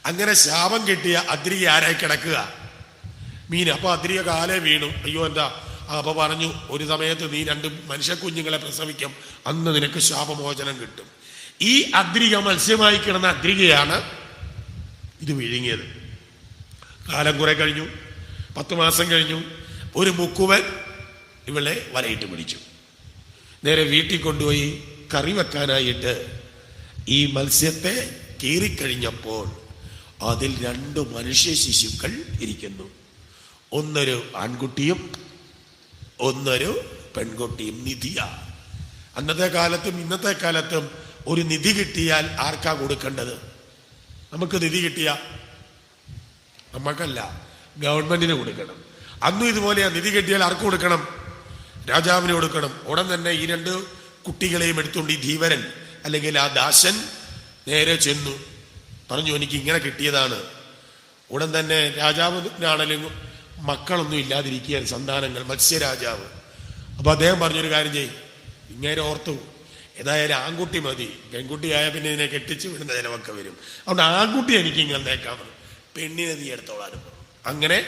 S1: അങ്ങനെ ശാപം കിട്ടിയ അദ്രിക ആരായി കിടക്കുക? മീൻ. അപ്പൊ അദ്രിക കാലേ വീണു. അയ്യോ എന്താ? അപ്പൊ പറഞ്ഞു, ഒരു സമയത്ത് നീ 2 മനുഷ്യക്കുഞ്ഞുങ്ങളെ പ്രസവിക്കും, അന്ന് നിനക്ക് ശാപമോചനം കിട്ടും. ഈ അദ്രിക മത്സ്യമായി കിടന്ന അദ്രികയാണ് ഇത് വിഴുങ്ങിയത്. കാലം കുറെ കഴിഞ്ഞു, 10 മാസം കഴിഞ്ഞു. ഒരു മുക്കുവൻ ഇവളെ വലയിട്ട് പിടിച്ചു. നേരെ വീട്ടിൽ കൊണ്ടുപോയി കറി വെക്കാനായിട്ട് ഈ മത്സ്യത്തെ കീറിക്കഴിഞ്ഞപ്പോൾ അതിൽ 2 മനുഷ്യ ശിശുക്കൾ ഇരിക്കുന്നു. ഒന്നൊരു ആൺകുട്ടിയും ഒന്നൊരു പെൺകുട്ടിയും. നിധിയ. അന്നത്തെ കാലത്തും ഇന്നത്തെ കാലത്തും ഒരു നിധി കിട്ടിയാൽ ആർക്കാ കൊടുക്കേണ്ടത്? നമുക്ക് നിധി കിട്ടിയ നമുക്കല്ല, ഗവൺമെന്റിന് കൊടുക്കണം. അന്നും ഇതുപോലെയാ. നിധി കിട്ടിയാൽ ആർക്ക് കൊടുക്കണം? രാജാവിന് കൊടുക്കണം. ഉടൻ തന്നെ ഈ 2 കുട്ടികളെയും എടുത്തുകൊണ്ട് ഈ ധീവരൻ അല്ലെങ്കിൽ ആ ദാസൻ നേരെ ചെന്നു പറഞ്ഞു, എനിക്ക് ഇങ്ങനെ കിട്ടിയതാണ്. ഉടൻ തന്നെ രാജാവിനാണെങ്കിലും മക്കളൊന്നും ഇല്ലാതിരിക്കുകയാണ്, സന്താനങ്ങൾ, മത്സ്യരാജാവ്. അപ്പൊ അദ്ദേഹം പറഞ്ഞൊരു കാര്യം ചെയ്യും, ഇങ്ങനെ ഓർത്തു, ഏതായാലും ആൺകുട്ടി മതി, പെൺകുട്ടിയായ പിന്നെ ഇതിനെ കെട്ടിച്ച് വിടുന്ന ചിലവൊക്കെ വരും, അതുകൊണ്ട് ആൺകുട്ടി എനിക്ക് ഇങ്ങനെ തേക്കാമെന്ന്. പെണ്ണിനെ നീ എടുത്തോളാനും പറഞ്ഞു. അങ്ങനെ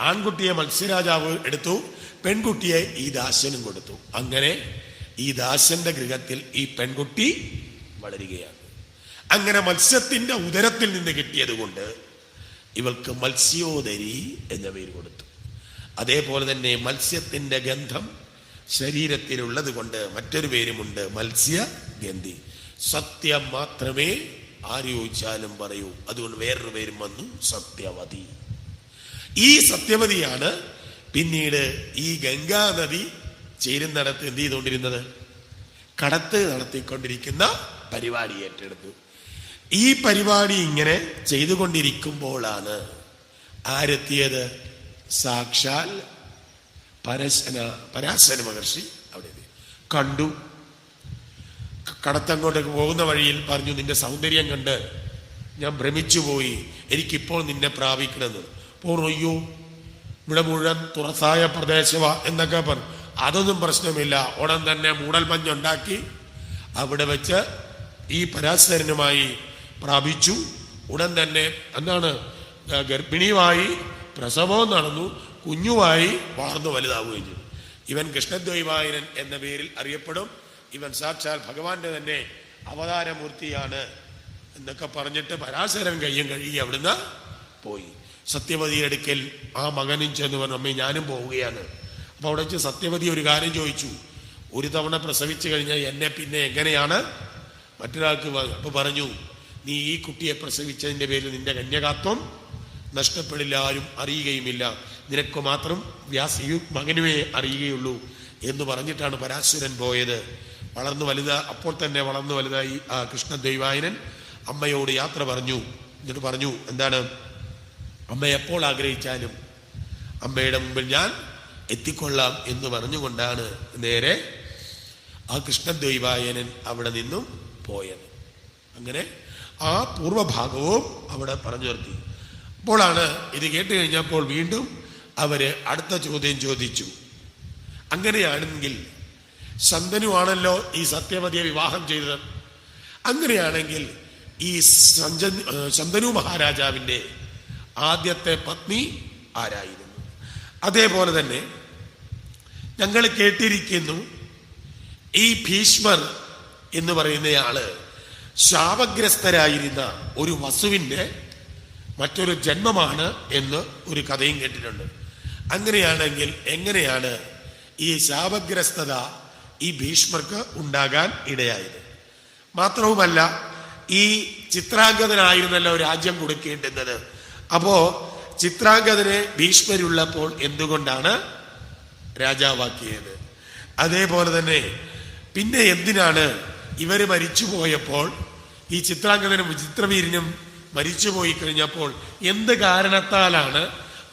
S1: ആൺകുട്ടിയെ മത്സ്യരാജാവ് എടുത്തു, പെൺകുട്ടിയെ ഈ ദാസനും കൊടുത്തു. അങ്ങനെ ഈ ദാസന്റെ ഗൃഹത്തിൽ ഈ പെൺകുട്ടി വളരുകയാണ്. അങ്ങനെ മത്സ്യത്തിന്റെ ഉദരത്തിൽ നിന്ന് കിട്ടിയത് കൊണ്ട് ഇവൾക്ക് മത്സ്യോദരി എന്ന പേര് കൊടുത്തു. അതേപോലെ തന്നെ മത്സ്യത്തിന്റെ ഗന്ധം ശരീരത്തിലുള്ളത് കൊണ്ട് മറ്റൊരു പേരുമുണ്ട്, മത്സ്യഗന്ധി. സത്യം മാത്രമേ ആര് ചോദിച്ചാലും പറയൂ. അതുകൊണ്ട് വേറൊരു പേരും വന്നു, സത്യവതി. ഈ സത്യവതിയാണ് പിന്നീട് ഈ ഗംഗാനദി ചേരുന്നിടത്ത് എന്ത് ചെയ്തുകൊണ്ടിരുന്നത്? കടത്ത് നടത്തിക്കൊണ്ടിരിക്കുന്ന പരിപാടി ഏറ്റെടുത്തു. ഈ പരിപാടി ഇങ്ങനെ ചെയ്തുകൊണ്ടിരിക്കുമ്പോഴാണ് ആരെത്തിയത്? സാക്ഷാൽ പരാശര മഹർഷി അവിടെ കണ്ടു. കടത്തങ്ങോട്ടേക്ക് പോകുന്ന വഴിയിൽ പറഞ്ഞു, നിന്റെ സൗന്ദര്യം കണ്ട് ഞാൻ ഭ്രമിച്ചു പോയി, എനിക്കിപ്പോൾ നിന്നെ പ്രാപിക്കണമെന്ന്. അയ്യോ, ഇവിടെ മുഴുവൻ തുറസായ പ്രദേശമാ എന്നൊക്കെ പറഞ്ഞു. അതൊന്നും പ്രശ്നമില്ല. ഉടൻ തന്നെ മൂടൽമഞ്ഞുണ്ടാക്കി അവിടെ വെച്ച് ഈ പരാശരനുമായി പ്രാപിച്ചു. ഉടൻ തന്നെ എന്താണ്, ഗർഭിണിയുമായി പ്രസവവും നടന്നു, കുഞ്ഞുമായി വളർന്നു വലുതാവുകയും ചെയ്തു. ഇവൻ കൃഷ്ണദ്വൈപായനൻ എന്ന പേരിൽ അറിയപ്പെടും. ഇവൻ സാക്ഷാൽ ഭഗവാന്റെ തന്നെ അവതാരമൂർത്തിയാണ് എന്നൊക്കെ പറഞ്ഞിട്ട് പരാശരൻ കയ്യും കഴുകി അവിടുന്ന് പോയി. സത്യവതി അടുക്കൽ ആ മകനും ചെന്ന് പറഞ്ഞു, അമ്മേ ഞാനും പോവുകയാണ്. അപ്പൊ അവിടെ വെച്ച് സത്യവതി ഒരു കാര്യം ചോദിച്ചു, ഒരു തവണ പ്രസവിച്ചു കഴിഞ്ഞാൽ എന്നെ പിന്നെ എങ്ങനെയാണ് മറ്റൊരാൾക്ക്? അപ്പൊ പറഞ്ഞു, നീ ഈ കുട്ടിയെ പ്രസവിച്ചതിന്റെ പേരിൽ നിന്റെ കന്യകാത്വം നഷ്ടപ്പെടില്ല, ആരും അറിയുകയുമില്ല, നിനക്ക് മാത്രം മകനുമേ അറിയുകയുള്ളൂ എന്ന് പറഞ്ഞിട്ടാണ് പരാശരൻ പോയത്. അപ്പോൾ തന്നെ വളർന്നു വലുതായി ആ കൃഷ്ണദ്വൈപായനൻ അമ്മയോട് യാത്ര പറഞ്ഞു. എന്നിട്ട് പറഞ്ഞു, എന്താണ്, അമ്മ എപ്പോൾ ആഗ്രഹിച്ചാലും അമ്മയുടെ മുമ്പിൽ ഞാൻ എത്തിക്കൊള്ളാം എന്ന് പറഞ്ഞുകൊണ്ടാണ് നേരെ ആ കൃഷ്ണദ്വൈപായനൻ അവിടെ നിന്നും പോയത്. അങ്ങനെ ആ പൂർവഭാഗവും അവിടെ പറഞ്ഞു നിർത്തി. അപ്പോഴാണ് ഇത് കേട്ട് കഴിഞ്ഞപ്പോൾ വീണ്ടും അവര് അടുത്ത ചോദ്യം ചോദിച്ചു. അങ്ങനെയാണെങ്കിൽ ശന്തനുവാണല്ലോ ഈ സത്യവതിയെ വിവാഹം ചെയ്തത്. അങ്ങനെയാണെങ്കിൽ ഈ ശന്തനു മഹാരാജാവിന്റെ ആദ്യത്തെ പത്നി ആരായിരുന്നു? അതേപോലെ തന്നെ ഞങ്ങൾ കേട്ടിരിക്കുന്നു, ഈ ഭീഷ്മർ എന്ന് പറയുന്നയാള് ശാപഗ്രസ്തരായിരുന്ന ഒരു വസുവിന്റെ മറ്റൊരു ജന്മമാണ് എന്ന് ഒരു കഥയും കേട്ടിട്ടുണ്ട്. അങ്ങനെയാണെങ്കിൽ എങ്ങനെയാണ് ഈ ശാപഗ്രസ്തത ഈ ഭീഷ്മർക്ക് ഉണ്ടാകാൻ ഇടയായത്? മാത്രവുമല്ല, ഈ ചിത്രാംഗതനായിരുന്നല്ലോ രാജ്യം കൊടുക്കേണ്ടുന്നത്. അപ്പോ ചിത്രാംഗതനെ ഭീഷ്മരുള്ളപ്പോൾ എന്തുകൊണ്ടാണ് രാജാവാക്കിയത്? അതേപോലെ തന്നെ പിന്നെ എന്തിനാണ് ഇവര് മരിച്ചുപോയപ്പോൾ, ഈ ചിത്രാംഗതനും ചിത്രവീരനും മരിച്ചുപോയി കഴിഞ്ഞപ്പോൾ എന്ത് കാരണത്താലാണ്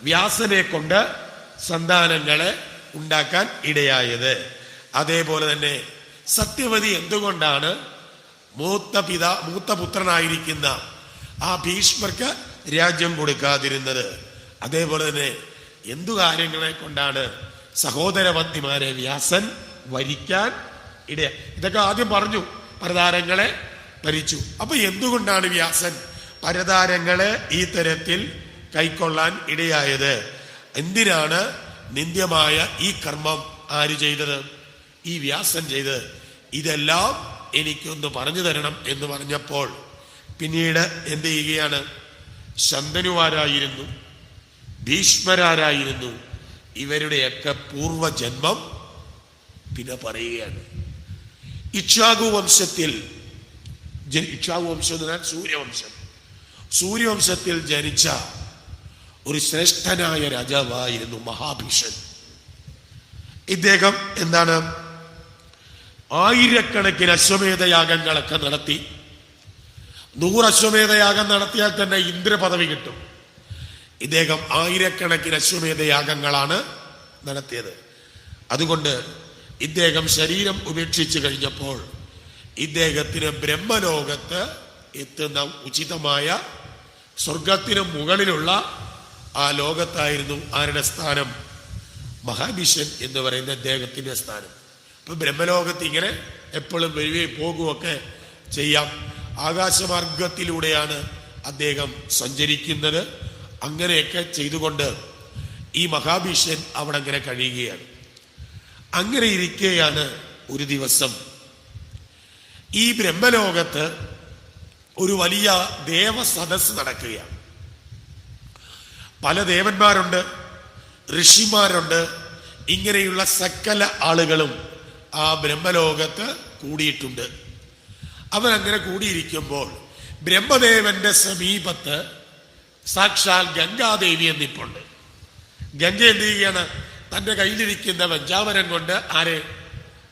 S1: വ്യാസനെ കൊണ്ട് സന്താനങ്ങളെ ഉണ്ടാക്കാൻ ഇടയായത്? അതേപോലെ തന്നെ സത്യവതി എന്തുകൊണ്ടാണ് മൂത്ത പുത്രനായിരിക്കുന്ന ആ ഭീഷ്മർക്ക് രാജ്യം കൊടുക്കാതിരുന്നത്? അതേപോലെ തന്നെ എന്തു കാര്യങ്ങളെ കൊണ്ടാണ് സഹോദരപത്നിമാരെ വ്യാസൻ വരിക്കാൻ ഇടയ? ഇതൊക്കെ ആദ്യം പറഞ്ഞു, പരതാരങ്ങളെ ഭരിച്ചു. അപ്പൊ എന്തുകൊണ്ടാണ് വ്യാസൻ പരതാരങ്ങളെ ഈ തരത്തിൽ കൈക്കൊള്ളാൻ ഇടയായത്? എന്തിനാണ് നിന്ദ്യമായ ഈ കർമ്മം ആര് ചെയ്തത്? ഈ വ്യാസൻ ചെയ്തത്. ഇതെല്ലാം എനിക്കൊന്ന് പറഞ്ഞു തരണം എന്ന് പറഞ്ഞപ്പോൾ പിന്നീട് എന്ത് ചെയ്യുകയാണ്? ശന്തനുവാരായിരുന്നു, ഭീഷ്മരാരായിരുന്നു, ഇവരുടെയൊക്കെ പൂർവജന്മം പിന്നെ പറയുകയാണ്. ഇക്ഷ്വാകു വംശത്തിൽ, ഇക്ഷ്വാകു വംശം എന്ന് പറഞ്ഞാൽ സൂര്യവംശത്തിൽ ജനിച്ച ഒരു ശ്രേഷ്ഠനായ രാജാവായിരുന്നു മഹാഭീഷൻ. ഇദ്ദേഹം എന്താണ്, ആയിരക്കണക്കിന് അശ്വമേധയാഗങ്ങളൊക്കെ നടത്തി. 100 അശ്വമേധയാഗം നടത്തിയാൽ തന്നെ ഇന്ദ്രപദവി കിട്ടും. ഇദ്ദേഹം ആയിരക്കണക്കിന് അശ്വമേധയാഗങ്ങളാണ് നടത്തിയത്. അതുകൊണ്ട് ഇദ്ദേഹം ശരീരം ഉപേക്ഷിച്ചു കഴിഞ്ഞപ്പോൾ ഇദ്ദേഹത്തിന് ബ്രഹ്മലോകത്ത് എത്തുന്ന ഉചിതമായ സ്വർഗത്തിന് മുകളിലുള്ള ആ ലോകത്തായിരുന്നു ആരുടെ സ്ഥാനം? മഹാഭീഷൻ എന്ന് പറയുന്ന അദ്ദേഹത്തിന്റെ സ്ഥാനം. ഇപ്പൊ ബ്രഹ്മലോകത്ത് ഇങ്ങനെ എപ്പോഴും വരികയും പോകുകയൊക്കെ ചെയ്യാം. ആകാശമാർഗത്തിലൂടെയാണ് അദ്ദേഹം സഞ്ചരിക്കുന്നത്. അങ്ങനെയൊക്കെ ചെയ്തുകൊണ്ട് ഈ മഹാഭീഷൻ അവിടെ അങ്ങനെ കഴിയുകയാണ്. അങ്ങനെ ഇരിക്കെയാണ് ഒരു ദിവസം ഈ ബ്രഹ്മലോകത്ത് ഒരു വലിയ ദേവസദസ് നടക്കുകയാണ്. പല ദേവന്മാരുണ്ട്, ഋഷിമാരുണ്ട്, ഇങ്ങനെയുള്ള സകല ആളുകളും ആ ബ്രഹ്മലോകത്ത് കൂടിയിട്ടുണ്ട്. അവരങ്ങനെ കൂടിയിരിക്കുമ്പോൾ ബ്രഹ്മദേവന്റെ സമീപത്ത് സാക്ഷാൽ ഗംഗാദേവി എന്നിപ്പുണ്ട്. ഗംഗ എന്ത് ചെയ്യുകയാണ്? തൻ്റെ കയ്യിലിരിക്കുന്ന വെഞ്ചാമരം കൊണ്ട് ആരെ?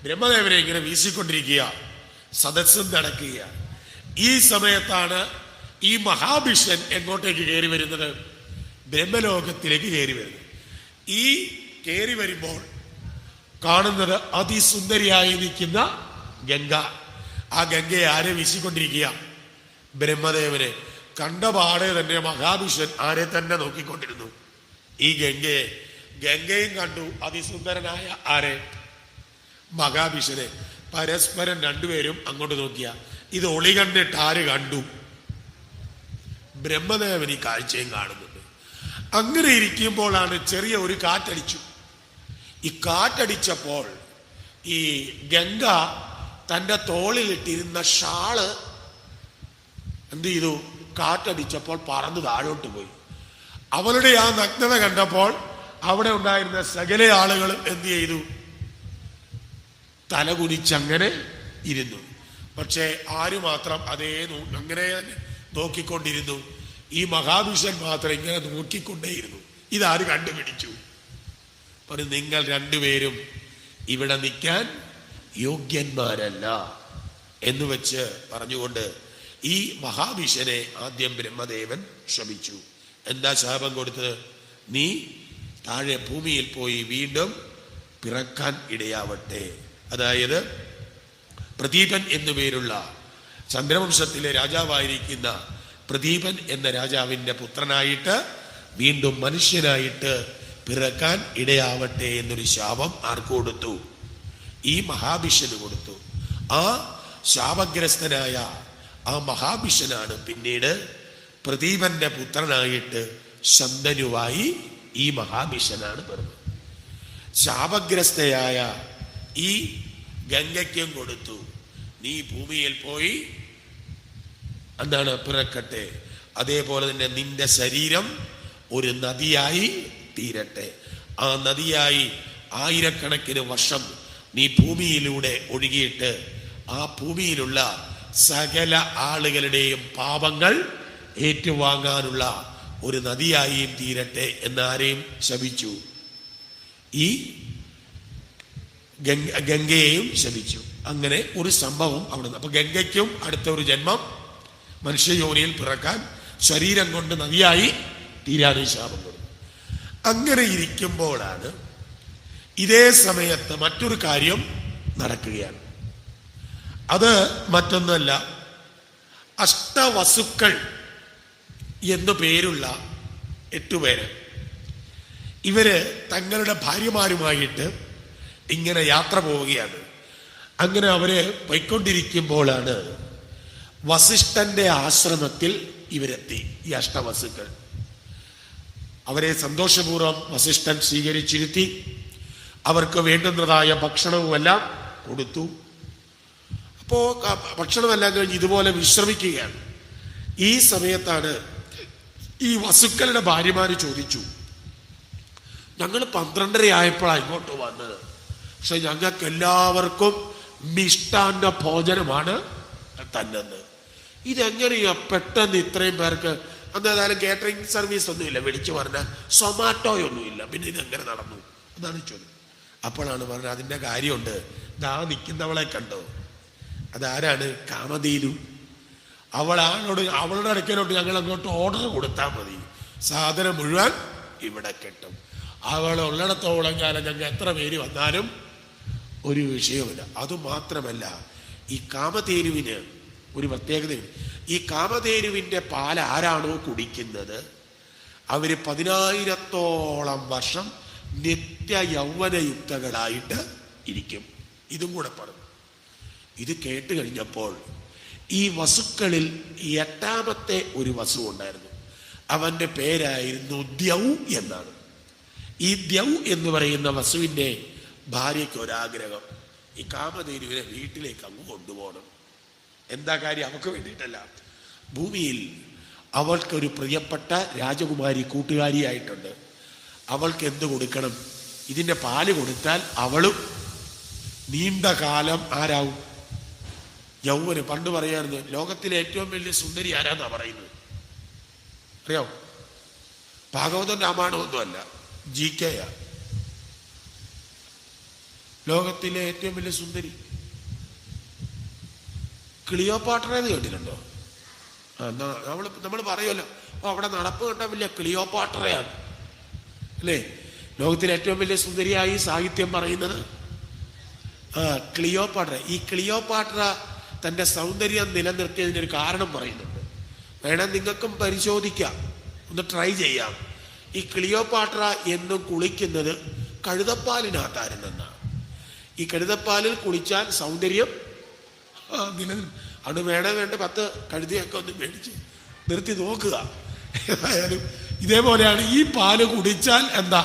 S1: ബ്രഹ്മദേവനെ ഇങ്ങനെ വീശിക്കൊണ്ടിരിക്കുക, സദസ്സും നടക്കുക. ഈ സമയത്താണ് ഈ മഹാഭിഷൻ എങ്ങോട്ടേക്ക് കയറി വരുന്നത്? ബ്രഹ്മലോകത്തിലേക്ക് കയറി വരുന്നത്. ഈ കയറി വരുമ്പോൾ കാണുന്നത് അതിസുന്ദരിയായി നിൽക്കുന്ന ഗംഗ. ആ ഗംഗയെ ആരെ വീശിക്കൊണ്ടിരിക്കുക? ബ്രഹ്മദേവനെ. കണ്ടപാടെ തന്നെ മഹാഭിഷൻ ആരെ തന്നെ നോക്കിക്കൊണ്ടിരുന്നു? ഈ ഗംഗയെ. ഗംഗയും കണ്ടു അതിസുന്ദരനായ ആരെ? മഹാഭിഷനെ. പരസ്പരം രണ്ടുപേരും അങ്ങോട്ട് നോക്കിയ. ഇത് ഒളി കണ്ടിട്ട് ആര് കണ്ടു? ബ്രഹ്മദേവൻ ഈ കാഴ്ചയും കാണുന്നുണ്ട്. അങ്ങനെ ഇരിക്കുമ്പോഴാണ് ചെറിയ ഒരു കാറ്റടിച്ചു. ഈ കാറ്റടിച്ചപ്പോൾ ഈ ഗംഗ തൻ്റെ തോളിലിട്ടിരുന്ന ഷാള് എന്ത് ചെയ്തു? കാറ്റടിച്ചപ്പോൾ പറന്ന് താഴോട്ട് പോയി. അവളുടെ ആ നഗ്നത കണ്ടപ്പോൾ അവിടെ ഉണ്ടായിരുന്ന സകല ആളുകൾ എന്ത് ചെയ്തു? തലകുനിച്ചങ്ങനെ ഇരുന്നു. പക്ഷെ ആര് മാത്രം അതേ അങ്ങനെ നോക്കിക്കൊണ്ടിരുന്നു? ഈ മഹാഭിഷൻ മാത്രം ഇങ്ങനെ നോക്കിക്കൊണ്ടേയിരുന്നു. ഇതാര് കണ്ടുപിടിച്ചു? പറഞ്ഞു, നിങ്ങൾ രണ്ടുപേരും ഇവിടെ നിൽക്കാൻ യോഗ്യന്മാരല്ല എന്ന് വെച്ച് പറഞ്ഞുകൊണ്ട് ഈ മഹാഭിഷനെ ആദ്യം ബ്രഹ്മദേവൻ ശപിച്ചു. എന്താ ശാപം കൊടുത്തത്? നീ താഴെ ഭൂമിയിൽ പോയി വീണ്ടും പിറക്കാൻ ഇടയാവട്ടെ. അതായത് പ്രദീപൻ എന്നു പേരുള്ള ചന്ദ്രവംശത്തിലെ രാജാവായിരിക്കുന്ന പ്രദീപൻ എന്ന രാജാവിൻ്റെ പുത്രനായിട്ട് വീണ്ടും മനുഷ്യനായിട്ട് പിറക്കാൻ ഇടയാവട്ടെ എന്നൊരു ശാപം ആർക്ക് കൊടുത്തു? ഈ മഹാഭിഷന് കൊടുത്തു. ആ ശാപഗ്രസ്തനായ ആ മഹാഭിഷനാണ് പിന്നീട് പ്രദീപന്റെ പുത്രനായിട്ട് ശന്തനുവായി ഈ മഹാഭിഷനാണ് പിറന്നത്. ശാപഗ്രസ്തയായ ഈ ഗംഗയ്ക്കും കൊടുത്തു, നീ ഭൂമിയിൽ പോയി എന്താണ് പിറക്കട്ടെ. അതേപോലെ തന്നെ നിന്റെ ശരീരം ഒരു നദിയായി തീരട്ടെ. ആ നദിയായി ആയിരക്കണക്കിന് വർഷം നീ ഭൂമിയിലൂടെ ഒഴുകിയിട്ട് ആ ഭൂമിയിലുള്ള സകല ആളുകളുടെയും പാപങ്ങൾ ഏറ്റുവാങ്ങാനുള്ള ഒരു നദിയായും തീരട്ടെ എന്നാരെയും ശപിച്ചു? ഈ ഗംഗയെയും ശപിച്ചു. അങ്ങനെ ഒരു സംഭവം അവിടെ. അപ്പൊ ഗംഗയ്ക്കും അടുത്ത ഒരു ജന്മം മനുഷ്യയോനിയിൽ പിറക്കാൻ, ശരീരം കൊണ്ട് നദിയായി തീരാതെ ശാപം കൊടുത്തു. അങ്ങനെ ഇരിക്കുമ്പോഴാണ് ഇതേ സമയത്ത് മറ്റൊരു കാര്യം നടക്കുകയാണ്. അത് മറ്റൊന്നല്ല, അഷ്ടവസുക്കൾ എന്നു പേരുള്ള 8 പേര്. ഇവര് തങ്ങളുടെ ഭാര്യമാരുമായിട്ട് ഇങ്ങനെ യാത്ര പോവുകയാണ്. അങ്ങനെ അവര് പോയിക്കൊണ്ടിരിക്കുമ്പോഴാണ് വസിഷ്ഠന്റെ ആശ്രമത്തിൽ ഇവരെത്തി. ഈ അഷ്ടവസുക്കൾ അവരെ സന്തോഷപൂർവ്വം വസിഷ്ഠൻ സ്വീകരിച്ചിരുത്തി. അവർക്ക് വേണ്ടുന്നതായ ഭക്ഷണവുമെല്ലാം കൊടുത്തു. അപ്പോ ഭക്ഷണമെല്ലാം കഴിഞ്ഞ് ഇതുപോലെ വിശ്രമിക്കുകയാണ്. ഈ സമയത്താണ് ഈ വസുക്കളുടെ ഭാര്യമാര് ചോദിച്ചു, ഞങ്ങൾ 12:30 ആയപ്പോഴാണ് ഇങ്ങോട്ട് വന്നത്, പക്ഷെ ഞങ്ങൾക്ക് എല്ലാവർക്കും മിഷ്ടാന്ന ഭോജനമാണ് തന്നത്. ഇതെങ്ങനെയാ പെട്ടെന്ന് ഇത്രയും പേർക്ക്? അന്ന് ഏതായാലും കേറ്ററിംഗ് സർവീസ് ഒന്നുമില്ല, വിളിച്ചു പറഞ്ഞാൽ സൊമാറ്റോയൊന്നുമില്ല, പിന്നെ ഇതെങ്ങനെ നടന്നു എന്നാണ് ചോദ്യം. അപ്പോഴാണ് പറഞ്ഞത്, അതിൻ്റെ കാര്യമുണ്ട്. ദാ നിൽക്കുന്നവളെ കണ്ടോ? അതാരാണ്? കാമധേനു. അവളുടെ അടുക്കലോട്ട് ഞങ്ങൾ അങ്ങോട്ട് ഓർഡർ കൊടുത്താൽ മതി, സാധനം മുഴുവൻ ഇവിടെ കിട്ടും. അവൾ ഉള്ളിടത്തോളം കാലം ഞങ്ങൾ എത്ര പേര് വന്നാലും ഒരു വിഷയമില്ല. അതുമാത്രമല്ല, ഈ കാമധേനുവിന് ഒരു പ്രത്യേകതയുണ്ട്. ഈ കാമധേനുവിൻ്റെ പാൽ ആരാണോ കുടിക്കുന്നത് അവര് 10,000-ഓളം വർഷം നിത്യ യൗവനയുക്തകളായിട്ട് ഇരിക്കും. ഇതും കൂടെ പറഞ്ഞു. ഇത് കേട്ട് കഴിഞ്ഞപ്പോൾ ഈ വസുക്കളിൽ 8ാമത്തെ ഒരു വസു ഉണ്ടായിരുന്നു. അവന്റെ പേരായിരുന്നു ദ്യൗ എന്നാണ്. ഈ ദ്യൗ എന്ന് പറയുന്ന വസുവിന്റെ ഭാര്യയ്ക്ക് ഒരാഗ്രഹം, ഈ കാമധേനുവിനെ വീട്ടിലേക്ക് അങ്ങ് കൊണ്ടുപോകണം. എന്താ കാര്യം? അവൾക്ക് വേണ്ടിയിട്ടല്ല, ഭൂമിയിൽ അവൾക്കൊരു പ്രിയപ്പെട്ട രാജകുമാരി കൂട്ടുകാരിയായിട്ടുണ്ട്. അവൾക്ക് എന്ത് കൊടുക്കണം? ഇതിന്റെ പാല് കൊടുത്താൽ അവളും നീണ്ട കാലം ആരാവും? യൗവന്. പണ്ട് പറയാറുണ്ട് ലോകത്തിലെ ഏറ്റവും വലിയ സുന്ദരി ആരാന്നാ പറയുന്നത്, അറിയാമോ? ഭാഗവതം രാമായണമൊന്നുമല്ല, GK. ലോകത്തിലെ ഏറ്റവും വലിയ സുന്ദരി ക്ലിയോപാട്രയെന്ന് കേട്ടിട്ടുണ്ടോ? നമ്മൾ പറയുമല്ലോ, അവിടെ നടപ്പ് കണ്ട വലിയ ക്ലിയോപാട്രയാണ് അല്ലേ? ലോകത്തിലെ ഏറ്റവും വലിയ സുന്ദരിയായി സാഹിത്യം പറയുന്നത് ക്ലിയോപാട്ര. ഈ ക്ലിയോപാട്ര തന്റെ സൗന്ദര്യം നിലനിർത്തിയതിന് ഒരു കാരണം പറയുന്നുണ്ട്. വേണം നിങ്ങൾക്കും പരിശോധിക്കാം, ഒന്ന് ട്രൈ ചെയ്യാം. ഈ ക്ലിയോപാട്ര എന്നും കുളിക്കുന്നത് കഴുതപ്പാലിനകത്തായിരുന്നെന്നാണ്. ഈ കഴുതപ്പാലിൽ കുളിച്ചാൽ സൗന്ദര്യം അത് വേണ്ട 10 കഴുതിയൊക്കെ ഒന്ന് മേടിച്ച് നിർത്തി നോക്കുക. ഏതായാലും ഇതേപോലെയാണ് ഈ പാല് കുടിച്ചാൽ എന്താ,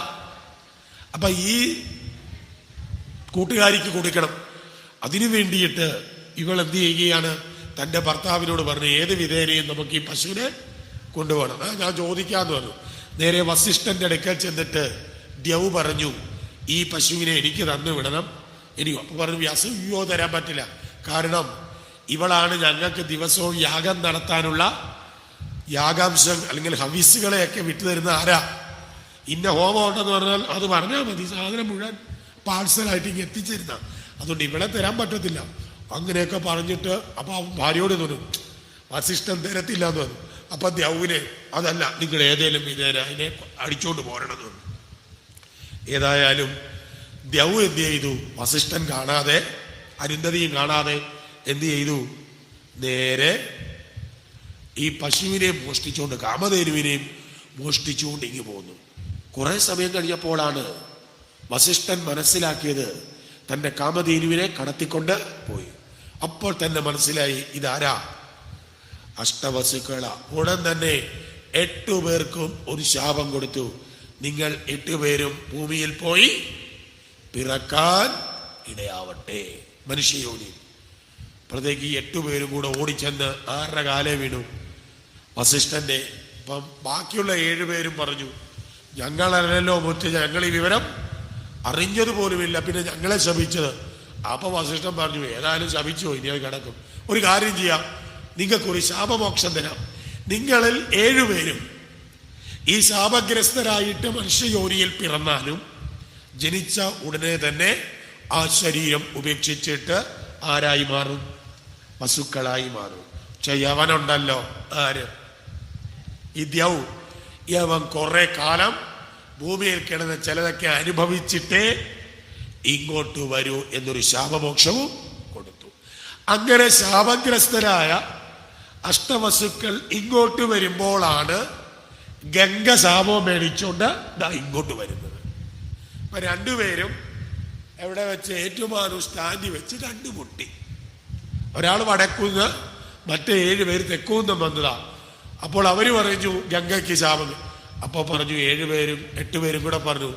S1: അപ്പൊ ഈ കൂട്ടുകാരിക്ക് കൊടുക്കണം. അതിനു വേണ്ടിയിട്ട് ഇവൾ എന്ത് ചെയ്യുകയാണ്? തന്റെ ഭർത്താവിനോട് പറഞ്ഞു, ഏത് വിധേനയും നമുക്ക് ഈ പശുവിനെ കൊണ്ടുപോകണം. ഞാൻ ചോദിക്കാന്ന് പറഞ്ഞു. നേരെ വസിഷ്ഠന്റെ അടുക്കൽ ചെന്നിട്ട് ദ്യൗ പറഞ്ഞു, ഈ പശുവിനെ എനിക്ക് തന്നു വിടണം. ഇനിയോ? അപ്പൊ പറഞ്ഞു വ്യാസം, അയ്യോ തരാൻ പറ്റില്ല. കാരണം ഇവളാണ് ഞങ്ങൾക്ക് ദിവസവും യാഗം നടത്താനുള്ള യാഗാംശം അല്ലെങ്കിൽ ഹവിസുകളെയൊക്കെ വിട്ടുതരുന്ന ആരാ? ഇന്ന ഹോമം ഉണ്ടെന്ന് പറഞ്ഞാൽ അത് പറഞ്ഞാൽ മതി, സാധനം മുഴുവൻ പാഴ്സലായിട്ട് ഇങ്ങനെ എത്തിച്ചിരുന്ന. അതുകൊണ്ട് ഇവളെ തരാൻ പറ്റത്തില്ല. അങ്ങനെയൊക്കെ പറഞ്ഞിട്ട് അപ്പൊ ഭാര്യയോട് തോന്നും, വസിഷ്ഠൻ തരത്തില്ല എന്ന് പറഞ്ഞു. അപ്പൊ ദ്യൗവിനെ, അതല്ല, നിങ്ങൾ ഏതേലും വിധേന അതിനെ അടിച്ചോണ്ട് പോരണം എന്ന്. ഏതായാലും ദ്യൗ എന്ത് ചെയ്തു? വസിഷ്ഠൻ കാണാതെ, അരുന്ധതിയും കാണാതെ എന്ത് ചെയ്തു? നേരെ ഈ പശുവിനെ മോഷ്ടിച്ചുകൊണ്ട്, കാമധേനുവിനെയും മോഷ്ടിച്ചുകൊണ്ട് ഇങ്ങ് പോന്നു. കുറെ സമയം കഴിഞ്ഞപ്പോഴാണ് വസിഷ്ഠൻ മനസ്സിലാക്കിയത് തന്റെ കാമധേനുവിനെ കടത്തിക്കൊണ്ട് പോയി. അപ്പോൾ തന്നെ മനസ്സിലായി ഇതാരാ? അഷ്ടവസുക്കള. ഉടൻ തന്നെ 8 പേർക്കും ഒരു ശാപം കൊടുത്തു. നിങ്ങൾ 8 പേരും ഭൂമിയിൽ പോയി പിറക്കാൻ ഇടയാവട്ടെ, മനുഷ്യയോനി. അപ്പോഴത്തേക്ക് ഈ 8 പേരും കൂടെ ഓടിച്ചെന്ന് ആരുടെ കാലേ വീണു? വസിഷ്ഠന്റെ. അപ്പം ബാക്കിയുള്ള 7 പേരും പറഞ്ഞു, ഞങ്ങളല്ലോ മുറ്റ്, ഞങ്ങൾ ഈ വിവരം അറിഞ്ഞതുപോലുമില്ല, പിന്നെ ഞങ്ങളെ ശപിച്ചത്. അപ്പൊ വസിഷ്ഠൻ പറഞ്ഞു, ഏതായാലും ശപിച്ചു, ഇനി അത് കിടക്കും. ഒരു കാര്യം ചെയ്യാം, നിങ്ങൾക്കൊരു ശാപമോക്ഷം തരാം. നിങ്ങളിൽ 7 പേരും ഈ ശാപഗ്രസ്തരായിട്ട് മനുഷ്യയോനിയിൽ പിറന്നാലും ജനിച്ച ഉടനെ തന്നെ ആ ശരീരം ഉപേക്ഷിച്ചിട്ട് ആരായി മാറും? പശുക്കളായി മാറും. പക്ഷെ യവനുണ്ടല്ലോ, ആര്? ഈ ദ്യൗ. യവൻ കുറെ കാലം ഭൂമിയിൽ കിടന്ന് ചിലതൊക്കെ അനുഭവിച്ചിട്ടേ ഇങ്ങോട്ട് വരൂ എന്നൊരു ശാപമോക്ഷവും കൊടുത്തു. അങ്ങനെ ശാപഗ്രസ്തരായ അഷ്ടവസുക്കൾ ഇങ്ങോട്ട് വരുമ്പോഴാണ് ഗംഗ ശാപം മേടിച്ചുകൊണ്ട് ഇങ്ങോട്ട് വരുന്നത്. അപ്പൊ 2 പേരും എവിടെ വെച്ച്? ഏറ്റുമാനൂർ സ്റ്റാൻഡിൽ വെച്ച് കണ്ടുമുട്ടി. ഒരാൾ വടക്കുന്ന്, മറ്റേ 7 പേര് തെക്കൂന്നും വന്നതാ. അപ്പോൾ അവര് പറഞ്ഞു ഗംഗയ്ക്ക് ശാപം. അപ്പോൾ പറഞ്ഞു 7 പേരും 8 പേരും കൂടെ പറഞ്ഞു,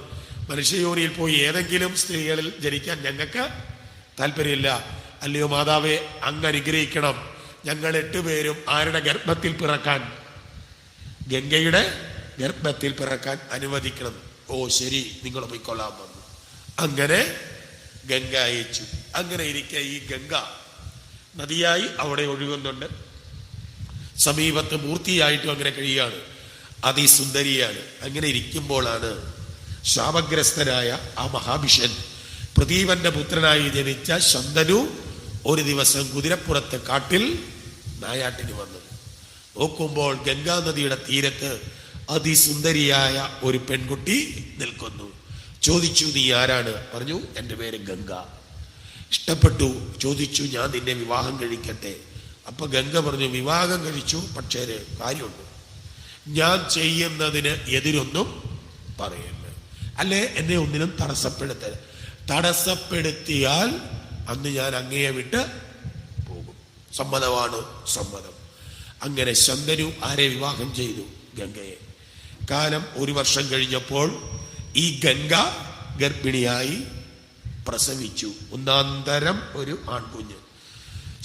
S1: മനുഷ്യയോനിയിൽ പോയി ഏതെങ്കിലും സ്ത്രീകളിൽ ജനിക്കാൻ ഞങ്ങൾക്ക് താല്പര്യമില്ല. അല്ലയോ മാതാവേ, അങ്ങ് അനുഗ്രഹിക്കണം. ഞങ്ങൾ 8 പേരും ആരുടെ ഗർഭത്തിൽ പിറക്കാൻ? ഗംഗയുടെ ഗർഭത്തിൽ പിറക്കാൻ അനുവദിക്കണം. ഓ ശരി, നിങ്ങൾ പോയിക്കൊള്ളാൻ വന്നു. അങ്ങനെ ഗംഗ അയച്ചു. അങ്ങനെ ഇരിക്കെ ഈ ഗംഗ നദിയായി അവിടെ ഒഴുകുന്നുണ്ട്. സമീപത്ത് മൂർത്തിയായിട്ടും അങ്ങനെ കഴിയാണ്. അതിസുന്ദരിയാണ്. അങ്ങനെ ഇരിക്കുമ്പോഴാണ് ശാപഗ്രസ്തനായ ആ മഹാഭിഷൻ, പ്രദീപന്റെ പുത്രനായി ജനിച്ച ശന്തനു ഒരു ദിവസം കുതിരപ്പുറത്ത് കാട്ടിൽ നായാട്ടിന് വന്നത്. നോക്കുമ്പോൾ ഗംഗാനദിയുടെ തീരത്ത് അതിസുന്ദരിയായ ഒരു പെൺകുട്ടി നിൽക്കുന്നു. ചോദിച്ചു, നീ ആരാണ്? പറഞ്ഞു, എൻ്റെ പേര് ഗംഗ. ഇഷ്ടപ്പെട്ടു. ചോദിച്ചു, ഞാൻ നിന്നെ വിവാഹം കഴിക്കട്ടെ? അപ്പൊ ഗംഗ പറഞ്ഞു, വിവാഹം കഴിച്ചു, പക്ഷേ കാര്യമുണ്ട്, ഞാൻ ചെയ്യുന്നതിന് എതിരൊന്നും പറയല്ല, അല്ലെ എന്നെ ഒന്നിനും തടസ്സപ്പെടുത്തിയാൽ അന്ന് ഞാൻ അങ്ങയെ വിട്ട് പോകും. സമ്മതമാണ്? സമ്മതം. അങ്ങനെ ശന്തനു ആരെ വിവാഹം ചെയ്തു? ഗംഗയെ. കാലം 1 വർഷം കഴിഞ്ഞപ്പോൾ ഈ ഗംഗ ഗർഭിണിയായി പ്രസവിച്ചു. ഒന്നാന്തരം ഒരു ആൺകുഞ്ഞ്.